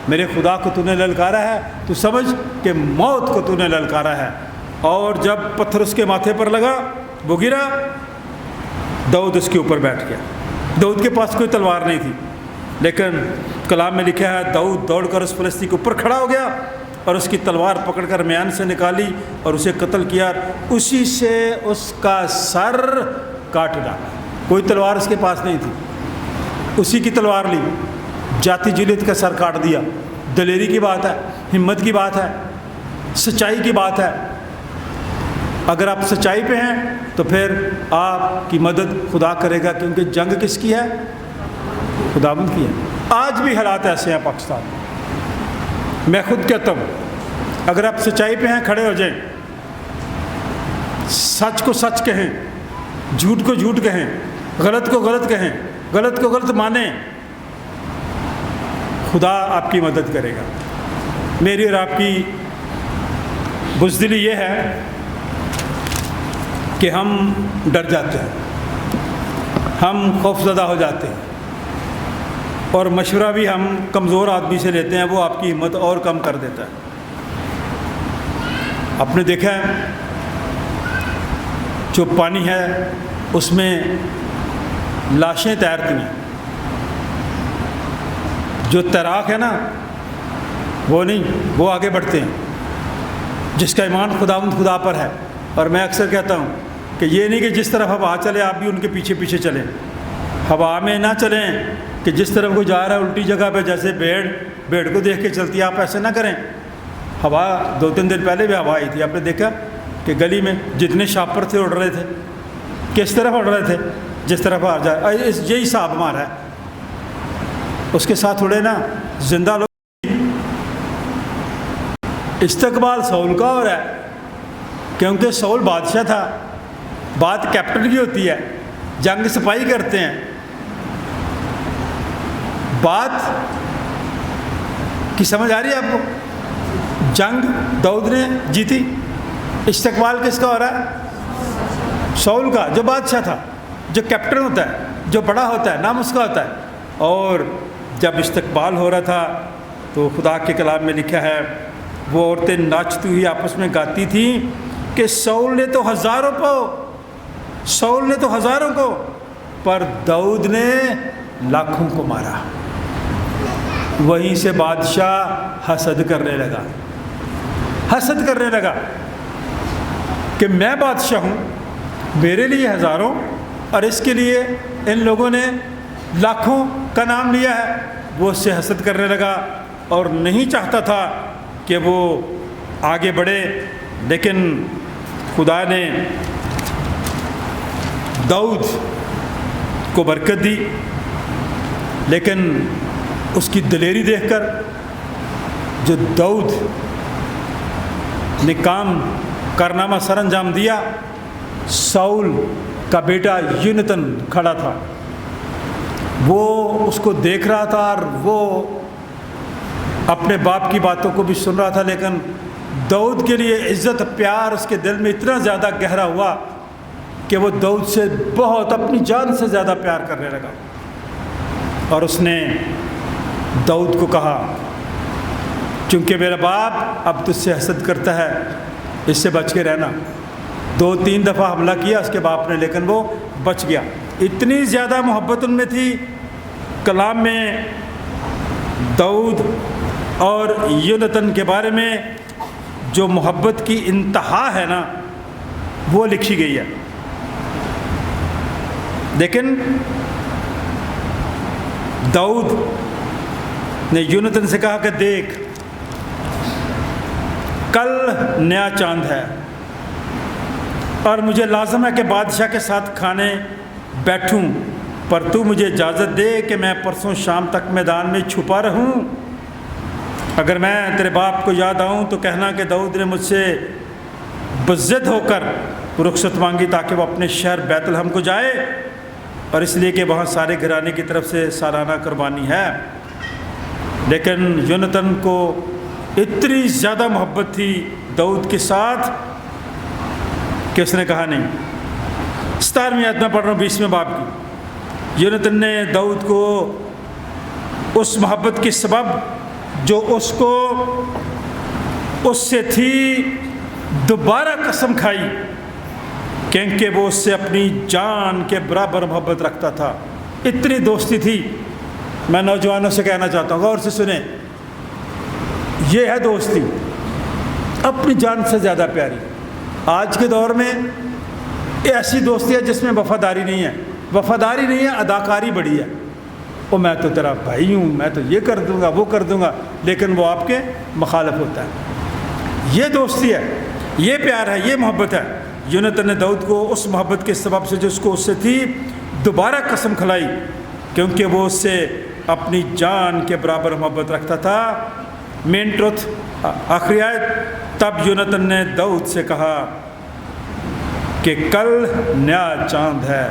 Speaker 1: میرے خدا کو تو نے للکارا ہے، تو سمجھ کہ موت کو تو نے للکارا ہے۔ اور جب پتھر اس کے ماتھے پر لگا، وہ گرا، داؤد اس کے اوپر بیٹھ گیا۔ داؤد کے پاس کوئی تلوار نہیں تھی، لیکن کلام میں لکھا ہے داؤد دوڑ کر اس فلسطینی کے اوپر کھڑا ہو گیا اور اس کی تلوار پکڑ کر میان سے نکالی اور اسے قتل کیا، اسی سے اس کا سر کاٹ ڈالا۔ کوئی تلوار اس کے پاس نہیں تھی، اسی کی تلوار لی، جاتی جولیت کا سر کاٹ دیا۔ دلیری کی بات ہے، ہمت کی بات ہے، سچائی کی بات ہے۔ اگر آپ سچائی پہ ہیں تو پھر آپ کی مدد خدا کرے گا، کیونکہ جنگ کس کی ہے؟ خداوند کی ہے۔ آج بھی حالات ایسے ہیں پاکستان میں، میں خود کہتا ہوں اگر آپ سچائی پہ ہیں کھڑے ہو جائیں، سچ کو سچ کہیں، جھوٹ کو جھوٹ کہیں، غلط کو غلط کہیں، غلط کو غلط مانیں، خدا آپ کی مدد کرے گا۔ میری اور آپ کی بزدلی یہ ہے کہ ہم ڈر جاتے ہیں، ہم خوفزدہ ہو جاتے ہیں، اور مشورہ بھی ہم کمزور آدمی سے لیتے ہیں، وہ آپ کی ہمت اور کم کر دیتا ہے۔ آپ نے دیکھا ہے جو پانی ہے اس میں لاشیں تیرتی ہیں، جو تیراک ہے نا وہ نہیں، وہ آگے بڑھتے ہیں، جس کا ایمان خدا پر ہے۔ اور میں اکثر کہتا ہوں کہ یہ نہیں کہ جس طرف ہوا چلے آپ بھی ان کے پیچھے پیچھے چلیں، ہوا میں نہ چلیں کہ جس طرف کوئی جا رہا ہے الٹی جگہ پہ، جیسے بھیڑ کو دیکھ کے چلتی ہے، آپ ایسے نہ کریں۔ ہوا 2-3 دن پہلے بھی ہوا آئی تھی، آپ نے دیکھا کہ گلی میں جتنے شاپر تھے اڑ رہے تھے، کس طرف اڑ رہے تھے؟ جس طرف آ جائے، یہی حساب ہمارا ہے، اس کے ساتھ اڑے نا زندہ لوگ۔ استقبال سول کا ہو رہا ہے، کیونکہ سول بادشاہ تھا، بات کیپٹن کی ہوتی ہے، جنگ سپاہی کرتے ہیں، بات کی سمجھ آ رہی ہے آپ کو؟ جنگ داؤد نے جیتی، استقبال کس کا ہو رہا ہے؟ سول کا، جو بادشاہ تھا، جو کیپٹن ہوتا ہے، جو بڑا ہوتا ہے، نام اس کا ہوتا ہے۔ اور جب استقبال ہو رہا تھا تو خدا کے کلام میں لکھا ہے وہ عورتیں ناچتی ہوئی آپس میں گاتی تھیں کہ سول نے تو ہزاروں کو پر داؤد نے لاکھوں کو مارا۔ वहीं से बादशाह हसद करने लगा, हसद करने लगा कि मैं बादशाह हूँ, मेरे लिए हज़ारों और इसके लिए इन लोगों ने लाखों का नाम लिया है। वो उससे हसद करने लगा और नहीं चाहता था कि वो आगे बढ़े। लेकिन खुदा ने दाऊद को बरकत दी, लेकिन उसकी दिलेरी देखकर जो दाऊद ने काम कारनामा सर अंजाम दिया, साउल का बेटा यूनतन खड़ा था, वो उसको देख रहा था और वो अपने बाप की बातों को भी सुन रहा था। लेकिन दाऊद के लिए इज़्ज़त प्यार उसके दिल में इतना ज़्यादा गहरा हुआ कि वो दाऊद से बहुत अपनी जान से ज़्यादा प्यार करने लगा। और उसने दाऊद को कहा, चूँकि मेरा बाप अब तुझसे हसद करता है, इससे बच के रहना। 2-3 दफ़ा हमला किया उसके बाप ने, लेकिन वो बच गया। इतनी ज़्यादा मोहब्बत उनमें थी। कलाम में दाऊद और यूनतन के बारे में जो मोहब्बत की इंतहा है ना, वो लिखी गई है। लेकिन दाऊद ने यूनतन से कहा कि देख, कल नया चांद है और मुझे लाज़म है कि बादशाह के साथ खाने बैठूं, पर तू मुझे इजाज़त दे कि मैं परसों शाम तक मैदान में छुपा रहूं। अगर मैं तेरे बाप को याद आऊं तो कहना कि दाऊद ने मुझसे बज़्ज़त होकर रुखसत मांगी ताकि वो अपने शहर बैतलहम को जाए, और इसलिए कि वहाँ सारे घराने की तरफ से सालाना कुर्बानी है। लेकिन यूनतन को इतनी ज़्यादा मोहब्बत थी दाऊद के साथ कि उसने कहा नहीं। 17वीं आयत में पढ़ रहा हूँ 20वें बाब की। यूनतन ने दाऊद को उस मोहब्बत के सबब जो उसको उससे थी दोबारा कसम खाई, क्योंकि वो उससे अपनी जान के बराबर मोहब्बत रखता था। इतनी दोस्ती थी। मैं नौजवानों से कहना चाहता हूँ, गौर से सुने, ये है दोस्ती अपनी जान से ज़्यादा प्यारी। आज के दौर में ऐसी दोस्ती है जिसमें वफ़ादारी नहीं है, वफ़ादारी नहीं है, अदाकारी बड़ी है। वो मैं तो तेरा भाई हूँ, मैं तो ये कर दूँगा वो कर दूँगा, लेकिन वो आपके मुखालिफ होता है। ये दोस्ती है, ये प्यार है, ये मोहब्बत है। यूनतन ने दाऊद को उस मोहब्बत के सबब से जो उसको उससे थी दोबारा कसम खिलाई, क्योंकि वो उससे अपनी जान के बराबर मोहब्बत रखता था। मेन ट्रुथ, आखिरी आयत, तब यूनतन ने दाऊद से कहा कि कल नया चांद है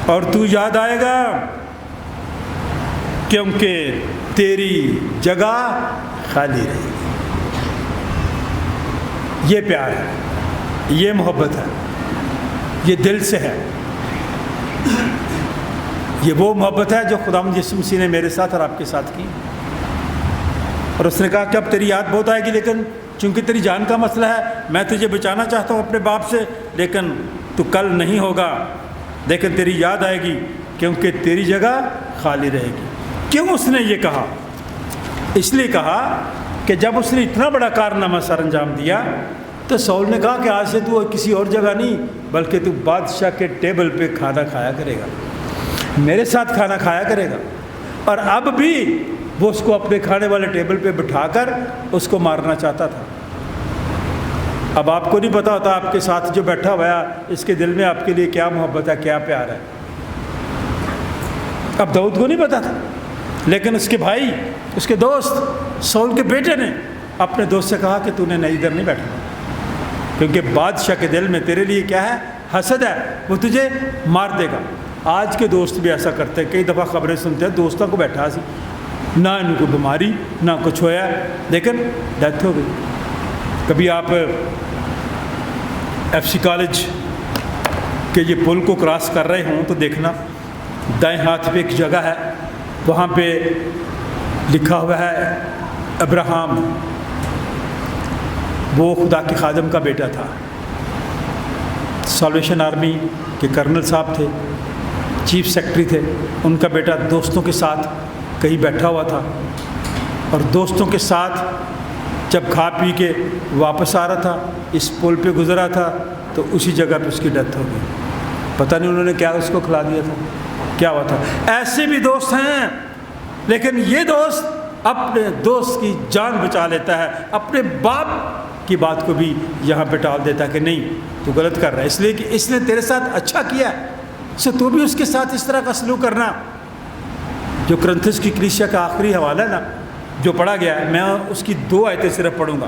Speaker 1: और तू याद आएगा, क्योंकि तेरी जगह खाली रहेगी। ये प्यार है, ये मोहब्बत है, ये दिल से है। ये वो मोहब्बत है जो खुदावंद यीशु मसीह ने मेरे साथ और आपके साथ की। और उसने कहा कि अब तेरी याद बहुत आएगी, लेकिन चूँकि तेरी जान का मसला है, मैं तुझे बचाना चाहता हूँ अपने बाप से, लेकिन तू कल नहीं होगा, लेकिन तेरी याद आएगी, क्योंकि तेरी जगह खाली रहेगी। क्यों उसने ये कहा? इसलिए कहा कि जब उसने इतना बड़ा कारनामा सर अंजाम दिया तो साउल ने कहा कि आज से तू किसी और जगह नहीं, बल्कि तू बादशाह के टेबल पे खाना खाया करेगा, मेरे साथ खाना खाया करेगा। और अब भी वो उसको अपने खाने वाले टेबल पे बिठाकर उसको मारना चाहता था। अब आपको नहीं पता होता आपके साथ जो बैठा हुआ है इसके दिल में आपके लिए क्या मोहब्बत है, क्या प्यार है। अब दाऊद को नहीं पता था, लेकिन उसके भाई, उसके दोस्त साउल के बेटे ने अपने दोस्त से कहा कि तूने नहीं इधर नहीं बैठना, क्योंकि बादशाह के दिल में तेरे लिए क्या है, हसद है, वो तुझे मार देगा। आज के दोस्त भी ऐसा करते हैं। कई दफ़ा खबरें सुनते हैं दोस्तों को बैठा सी, ना इनको बीमारी ना कुछ होया, लेकिन डेथ हो गई। कभी आप FC कॉलेज के ये पुल को क्रॉस कर रहे हों तो देखना, दाएं हाथ पे एक जगह है, वहाँ पे लिखा हुआ है अब्राहम। वो खुदा के खादम का बेटा था, साल्वेशन आर्मी के कर्नल साहब थे, चीफ सेक्रेटरी थे। उनका बेटा दोस्तों के साथ कहीं बैठा हुआ था और दोस्तों के साथ जब खा पी के वापस आ रहा था, इस पुल पे गुजरा था, तो उसी जगह पे उसकी डेथ हो गई। पता नहीं उन्होंने क्या उसको खिला दिया था, क्या हुआ था। ऐसे भी दोस्त हैं, लेकिन ये दोस्त अपने दोस्त की जान बचा लेता है, अपने बाप की बात को भी यहाँ पे टाल देता है कि नहीं तू गलत कर रहा है, इसलिए कि इसने तेरे साथ अच्छा किया, सो तू भी उसके साथ इस तरह का सलूक करना। जो करंथस की कलीसिया का आखिरी हवाला है ना, जो पढ़ा गया है, मैं उसकी 2 आयतें सिर्फ पढ़ूंगा।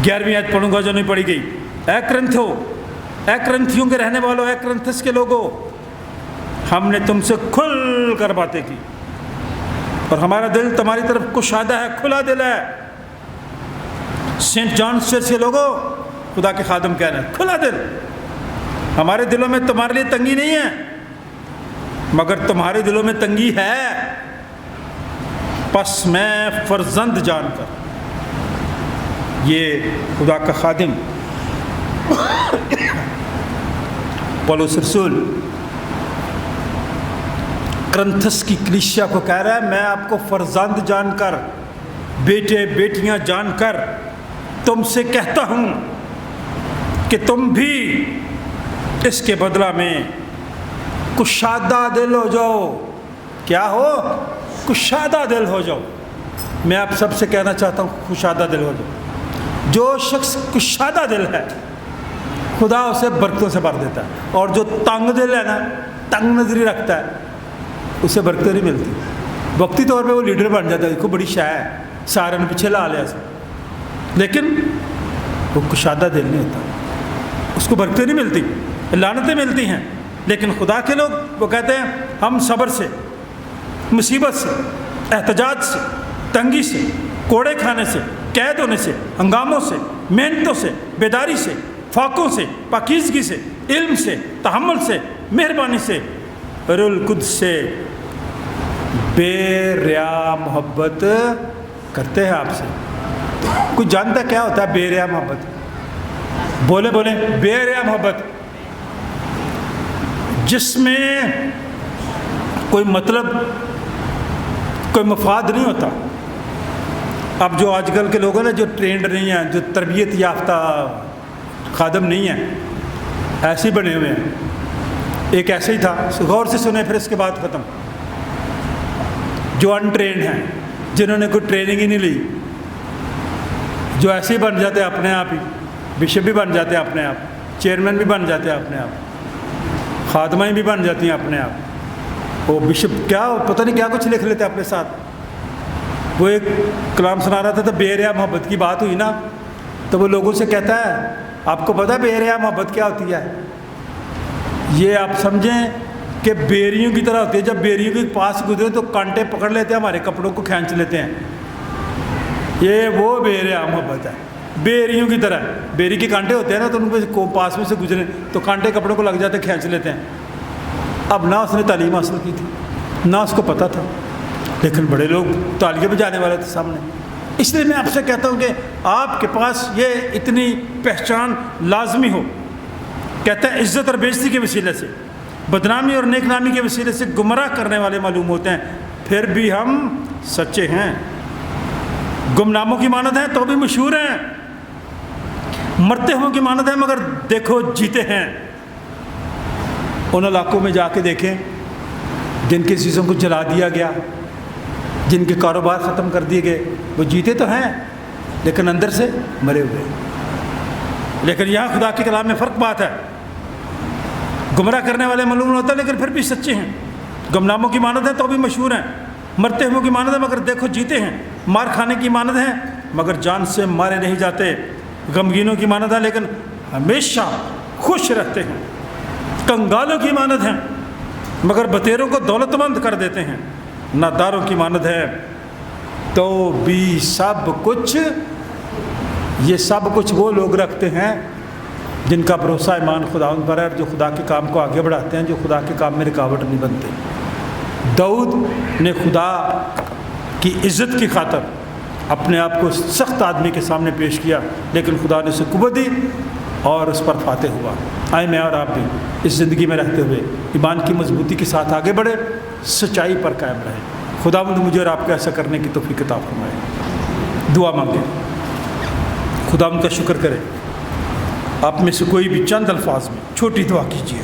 Speaker 1: 11वीं आयत पढ़ूंगा जो नहीं पढ़ी गई। ऐ करंथियों, ऐ करंथियों के रहने वालों, ऐ करंथस के लोगों, हमने तुमसे खुल कर बातें की और हमारा दिल तुम्हारी तरफ कुशादा है, खुला दिल है। सेंट जॉन चर्च के लोगों, खुदा के खादम कह रहे हैं, खुला दिल, हमारे दिलों में तुम्हारे लिए तंगी नहीं है, मगर तुम्हारे दिलों में तंगी है। बस मैं फर्जंद जानकर, ये खुदा का खादिम पौलुस रसूल करंथस की कलीसिया को कह रहा है, मैं आपको फर्जंद जानकर, बेटे बेटियां जानकर तुमसे कहता हूं कि तुम भी इसके बदला में कुशादा दिल हो जाओ। क्या हो? कुशादा दिल हो जाओ। मैं आप सबसे कहना चाहता हूँ, कुशादा दिल हो जाओ। जो शख्स कुशादा दिल है, खुदा उसे बरकतों से भर देता है, और जो तंग दिल है ना, तंग नजरी रखता है, उसे बरकतें नहीं मिलती। वक्ती तौर पे वो लीडर बन जाता है, देखो बड़ी शाह है, सारे ने पीछे ला लिया, लेकिन वो कुशादा दिल नहीं होता, उसको बरकतें नहीं मिलती, लानतें मिलती हैं। लेकिन खुदा के लोग वो कहते हैं, हम सब्र से, मुसीबत से, एहतजाज से, तंगी से, कोड़े खाने से, कैद होने से, हंगामों से, मेहनतों से, बेदारी से, फाकों से, पाकीज़गी से, इल्म से, तहम्मुल से, मेहरबानी से, रुल कुद्स से बेरिया मोहब्बत करते हैं आपसे। कुछ जानता क्या होता है बेरिया मोहब्बत? बोले बोले, बेरिया मोहब्बत, जिसमें कोई मतलब, कोई मफाद नहीं होता। अब जो आजकल के लोग हैं ना, जो ट्रेंड नहीं हैं, जो तरबियत याफ्ता खादम नहीं हैं, ऐसे ही बने हुए हैं। एक ऐसे ही था, गौर से सुने फिर इसके बाद ख़त्म। जो अनट्रेंड हैं, जिन्होंने कोई ट्रेनिंग ही नहीं ली, जो ऐसे ही बन जाते हैं अपने आप ही, बिशप भी बन जाते हैं अपने आप, चेयरमैन भी बन जाते हैं अपने आप, खादमाएँ भी बन जाती हैं अपने आप। वो बिशप क्या पता नहीं क्या कुछ लिख लेते अपने साथ। वो एक कलाम सुना रहा था, तो बेरिया मोहब्बत की बात हुई ना, तो वो लोगों से कहता है, आपको पता है बेरिया मोहब्बत क्या होती है? ये आप समझें कि बेरियों की तरह होती है। जब बेरियों के पास गुजरे तो कांटे पकड़ लेते हैं, हमारे कपड़ों को खींच लेते हैं। ये वो बेरिया मोहब्बत है, बेरियों की तरह। बेरी के कांटे होते हैं ना, तो उनको पास में से गुजरे तो कांटे कपड़ों को लग जाते हैं, खींच लेते हैं। अब ना उसने तालीम हासिल की थी, ना उसको पता था, लेकिन बड़े लोग तालियां बजाने वाले थे सामने। इसलिए मैं आपसे कहता हूँ कि आपके पास ये इतनी पहचान लाजमी हो। कहता है, इज़्ज़त और बेइज्जती के वसीले से, बदनामी और नेकनामी के वसीले से गुमराह करने वाले मालूम होते हैं, फिर भी हम सच्चे हैं। गुमनामों की मानद हैं तो भी मशहूर हैं, मरते हुए की मानद है मगर देखो जीते हैं। उन इलाकों में जाके देखें जिनकी चीज़ों को जला दिया गया, जिनके कारोबार ख़त्म कर दिए गए, वो जीते तो हैं लेकिन अंदर से मरे हुए। लेकिन यहाँ खुदा के कलाम में फ़र्क बात है। गुमराह करने वाले मालूम होता है लेकिन फिर भी सच्चे हैं। गुमनामों की मानद है तो भी मशहूर हैं, मरते हुए की मानद है मगर देखो जीते हैं। मार खाने की मानद है मगर जान से मारे नहीं जाते। गमगीनों की मानद है लेकिन हमेशा खुश रहते हैं। कंगालों की मानद है मगर बतेरों को दौलतमंद कर देते हैं। नादारों की मानद है तो भी सब कुछ, ये सब कुछ वो लोग रखते हैं जिनका भरोसा ईमान खुदावंद पर है, जो खुदा के काम को आगे बढ़ाते हैं, जो खुदा के काम में रुकावट नहीं बनते। दाऊद ने खुदा की इज़्ज़त की खातर अपने आप को सख्त आदमी के सामने पेश किया, लेकिन खुदा ने उसे कुव्वत दी और उस पर फातेह हुआ। आए मैं और आप भी इस ज़िंदगी में रहते हुए ईमान की मजबूती के साथ आगे बढ़े सच्चाई पर कायम रहें। खुदावंद मुझे और आपको ऐसा करने की तौफीक अता फरमाए। दुआ मांगे, खुदावंद का शुक्र करें। आप में से कोई भी चंद अल्फाज में छोटी दुआ कीजिए।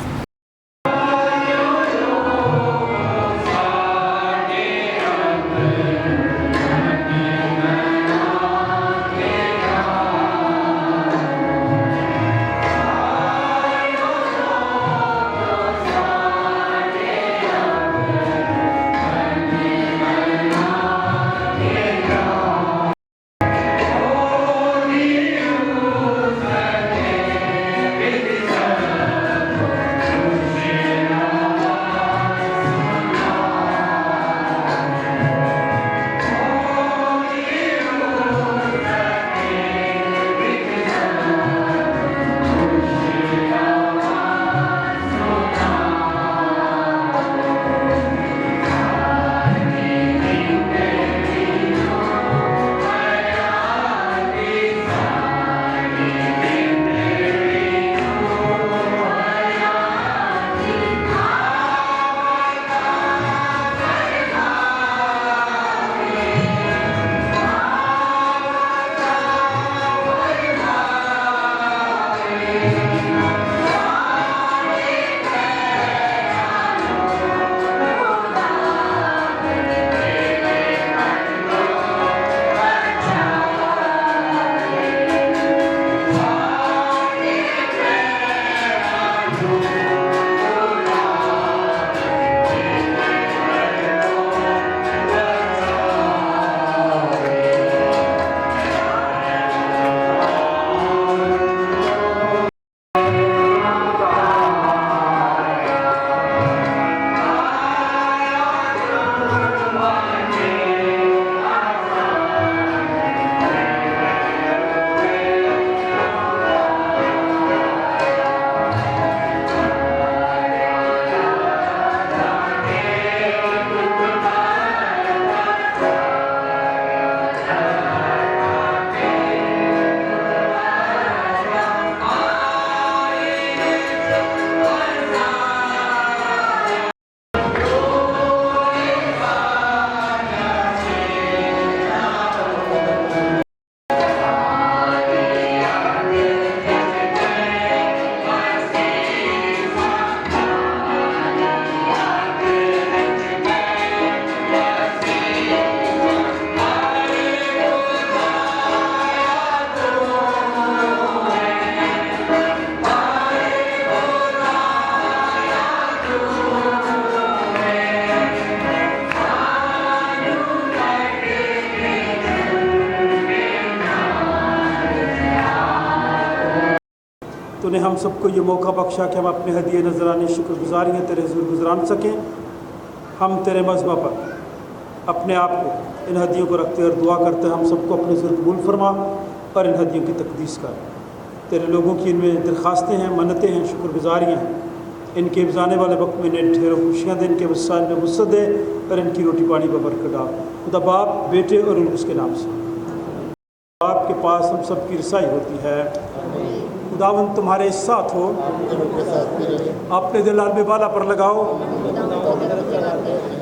Speaker 1: तूने हम सबको ये मौका बख्शा कि हम अपने हदिये नजरानी शुक्रगुजारियाँ तेरे हुज़ूर गुजरान सकें। हम तेरे मज़मा पर अपने आप को इन हदियों को रखते और दुआ करते हम सबको अपने हुज़ूर कबूल फरमा और इन हदियों की तकदीस कर। तेरे लोगों की इनमें दरख्वास्तें हैं, मन्नतें हैं, शुक्रगुजारियाँ हैं। इनके जाने वाले वक्त में इन्हें ढेरों खुशियाँ दे, इनके वसाइल में वसअत दे और इनकी रोटी पानी पर बरकत डाल। खुदा बाप, बेटे और उसके नाम से आपके पास हम सब की रसाई होती है। खुदावंद तुम्हारे साथ हो, अपने दिल अरब बाला पर लगाओ।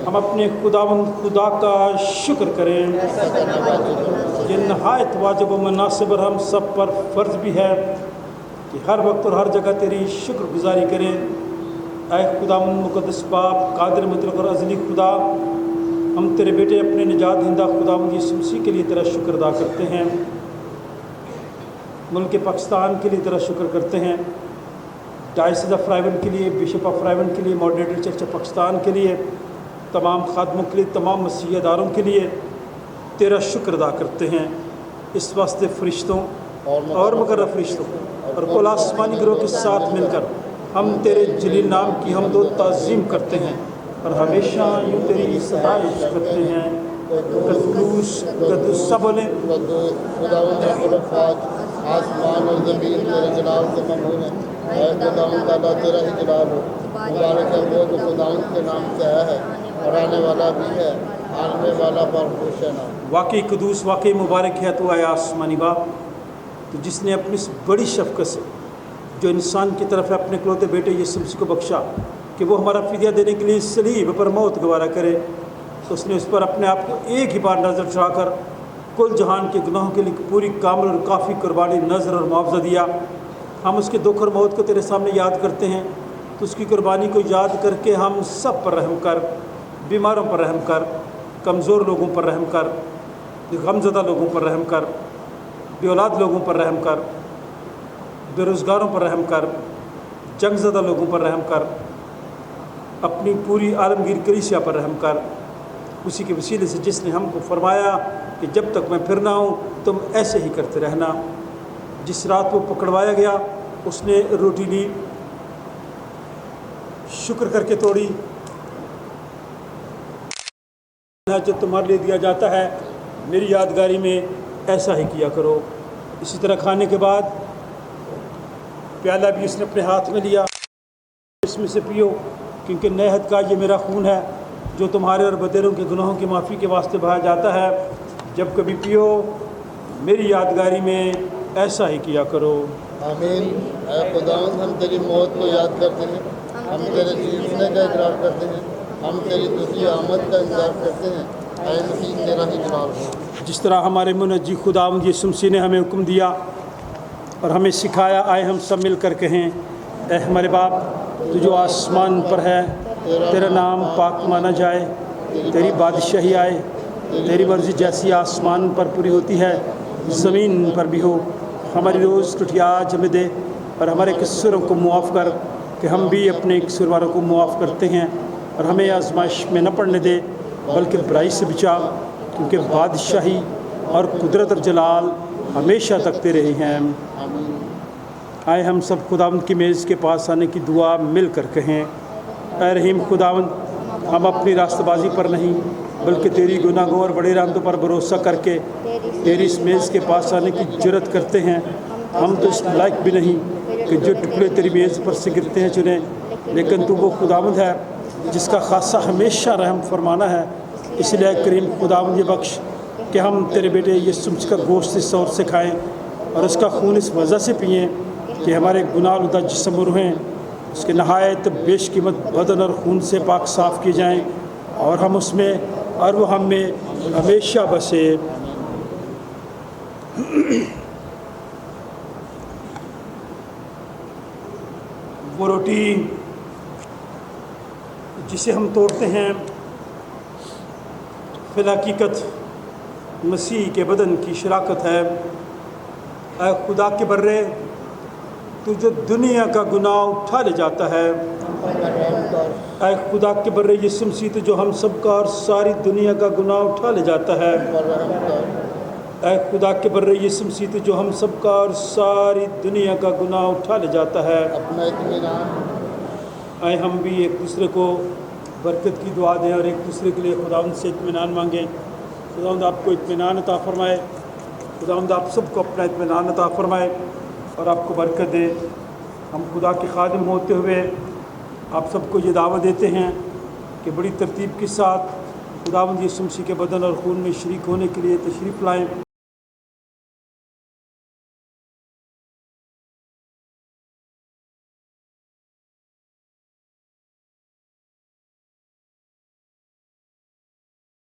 Speaker 1: हम अपने खुदावंद खुदा का शुक्र करें। ये नहायत वाजिब व मुनासिब और हम सब पर फ़र्ज़ भी है कि हर वक्त और हर जगह तेरी शुक्रगुजारी करें। ऐ खुदावंद मुक़द्दस बाप, कादिर मुतलक और अज़ली खुदा, हम तेरे बेटे अपने निजात दहिंदा खुदावंद यीशु मसीह के लिए तेरा शुक्र अदा करते हैं। मुल्क पाकिस्तान के लिए तेरा शुक्र करते हैं। डायसिस ऑफ रायवन के लिए, बिशप ऑफ रायवन के लिए, मॉडरेटर चर्च ऑफ पाकिस्तान के लिए, तमाम खादमों के लिए, तमाम मसीहदारों के लिए तेरा शुक्र अदा करते हैं। इस वास्ते फ़रिश्तों और मुकर्रब फ़रिश्तों और कुल आसमानी गिरोह के साथ मिलकर हम तेरे जलील नाम की हमदो ताज़ीम करते हैं और हमेशा यूँ तेरी सताइश करते हैं। कद्दूस सब बोलें।
Speaker 2: आसमान और ज़मीन तेरे जलाल से ममनून है। ऐ खुदावंद ताला तेरा ही जलाल हो। मुबारक है वो जो खुदावंद के नाम से आया है और आने वाला भी है, आने वाला पर खुश है ना।
Speaker 1: वाकई कदूस, वाकई मुबारक है तो आया आसमानी बाप, तो जिसने अपनी इस बड़ी शफ़क़त से जो इंसान की तरफ है अपने इकलौते बेटे यीशु मसीह को बख्शा کہ وہ हमारा फ़िदिया देने के लिए सलीब पर मौत गवारा करे, तो उसने उस पर अपने आप को एक ही बार नज़र चढ़ाकर कुल जहान के गुनाहों के लिए पूरी कामिल और काफ़ी कुर्बानी नज़र और मुआवजा दिया। हम उसके दुख और मौत को तेरे सामने याद करते हैं, तो उसकी कुर्बानी को याद करके हम सब पर रहम कर, बीमारों पर रहम कर, कमज़ोर लोगों पर रहम कर, गमज़दा लोगों पर रहम कर, बेऔलाद लोगों पर रहम कर, बेरोज़गारों पर रहम कर, जंगज़दा लोगों पर रहम कर, अपनी पूरी आलमगीर कलीसिया पर रहम कर। उसी के वसीले से जिसने हमको फरमाया कि जब तक मैं फिर ना हूँ तुम ऐसे ही करते रहना। जिस रात वो पकड़वाया गया उसने रोटी ली, शुक्र करके तोड़ी, जो तुम्हारे लिए दिया जाता है मेरी यादगारी में ऐसा ही किया करो। इसी तरह खाने के बाद प्याला भी उसने अपने हाथ में लिया, इसमें से पियो, क्योंकि नए अहद का ये मेरा खून है जो तुम्हारे और बतेरों के गुनाहों की माफ़ी के वास्ते बहाया जाता है। जब कभी पियो मेरी यादगारी में ऐसा ही किया करो।
Speaker 2: आमीन। ऐ खुदावंद, हम तेरी मौत को याद करते हैं, हम तेरे जीतने का इकरार करते हैं, हम तेरी दूसरी आमद का इंतजार करते हैं। ऐ मसीह तेरा ही जलाल हो।
Speaker 1: जिस तरह हमारे मुनज्जी खुदावंद यीशु मसीह ने हमें हुक्म दिया और हमें सिखाया, आए हम सब मिल कर कहें, ऐ हमारे बाप तू जो आसमान पर है, तेरा नाम पाक माना जाए, तेरी बादशाही आए, तेरी मर्ज़ी जैसी आसमान पर पूरी होती है ज़मीन पर भी हो। हमारी रोज़ रोटी आज हमें दे और हमारे कसूरों को मुआफ़ कर कि हम भी अपने कसूरवारों को मुआफ़ करते हैं, और हमें आजमाइश में न पड़ने दे बल्कि बुराई से बचा, क्योंकि बादशाही और कुदरत और जलाल हमेशा तक तेरे ही हैं। आए हम सब खुदावंद की मेज़ के पास आने की दुआ मिल कर कहें, ऐ रहीम खुदावंद, हम अपनी रास्तबाजी पर नहीं बल्कि तेरी गुनाहों और बड़े रहमतों पर भरोसा करके तेरी इस मेज़ के पास आने की जुर्रत करते हैं। हम तो इस लायक भी नहीं कि जो टुकड़े तेरी मेज़ पर से गिरते हैं चुने, लेकिन तू वो खुदावंद है जिसका खासा हमेशा रहम फरमाना है। इसलिए करीम खुदावंद ये बख्श कि हम तेरे बेटे यीशु मसीह का गोश्त इस तौर से खाएँ और उसका खून इस वजह से पिएँ कि हमारे गुनाहगार जिस्म और रूहें उसके नहायत बेशकीमत बदन और खून से पाक साफ़ किए जाएँ, और हम उसमें और वो हम में हमेशा बसे। वो रोटी जिसे हम तोड़ते हैं फिल हकीकत मसीह के बदन की शराकत है। ऐ खुदा के बर्रे तू जो दुनिया का गुनाह उठा ले जाता है, ऐ खुदा के बर्रे यीशु मसीह तू जो हम सब का और सारी दुनिया का गुनाह उठा ले जाता है। ऐ खुदा के बर्रे यीशु मसीह तू जो हम सब का और सारी दुनिया का गुनाह उठा ले जाता है। आए हम भी एक दूसरे को बरकत की दुआ दें और एक दूसरे के लिए खुदावंद से इत्मीनान मांगें। खुदावंद आपको इत्मीनान अता फरमाए, खुदावंद आप सबको अपना इत्मीनान अता फरमाए और आपको बरकत दे। हम खुदा के खादिम होते हुए आप सबको ये दावत देते हैं कि बड़ी तरतीब के साथ खुदावंद यीशु मसीह के बदन और खून में शरीक होने के लिए तशरीफ़ लाएँ।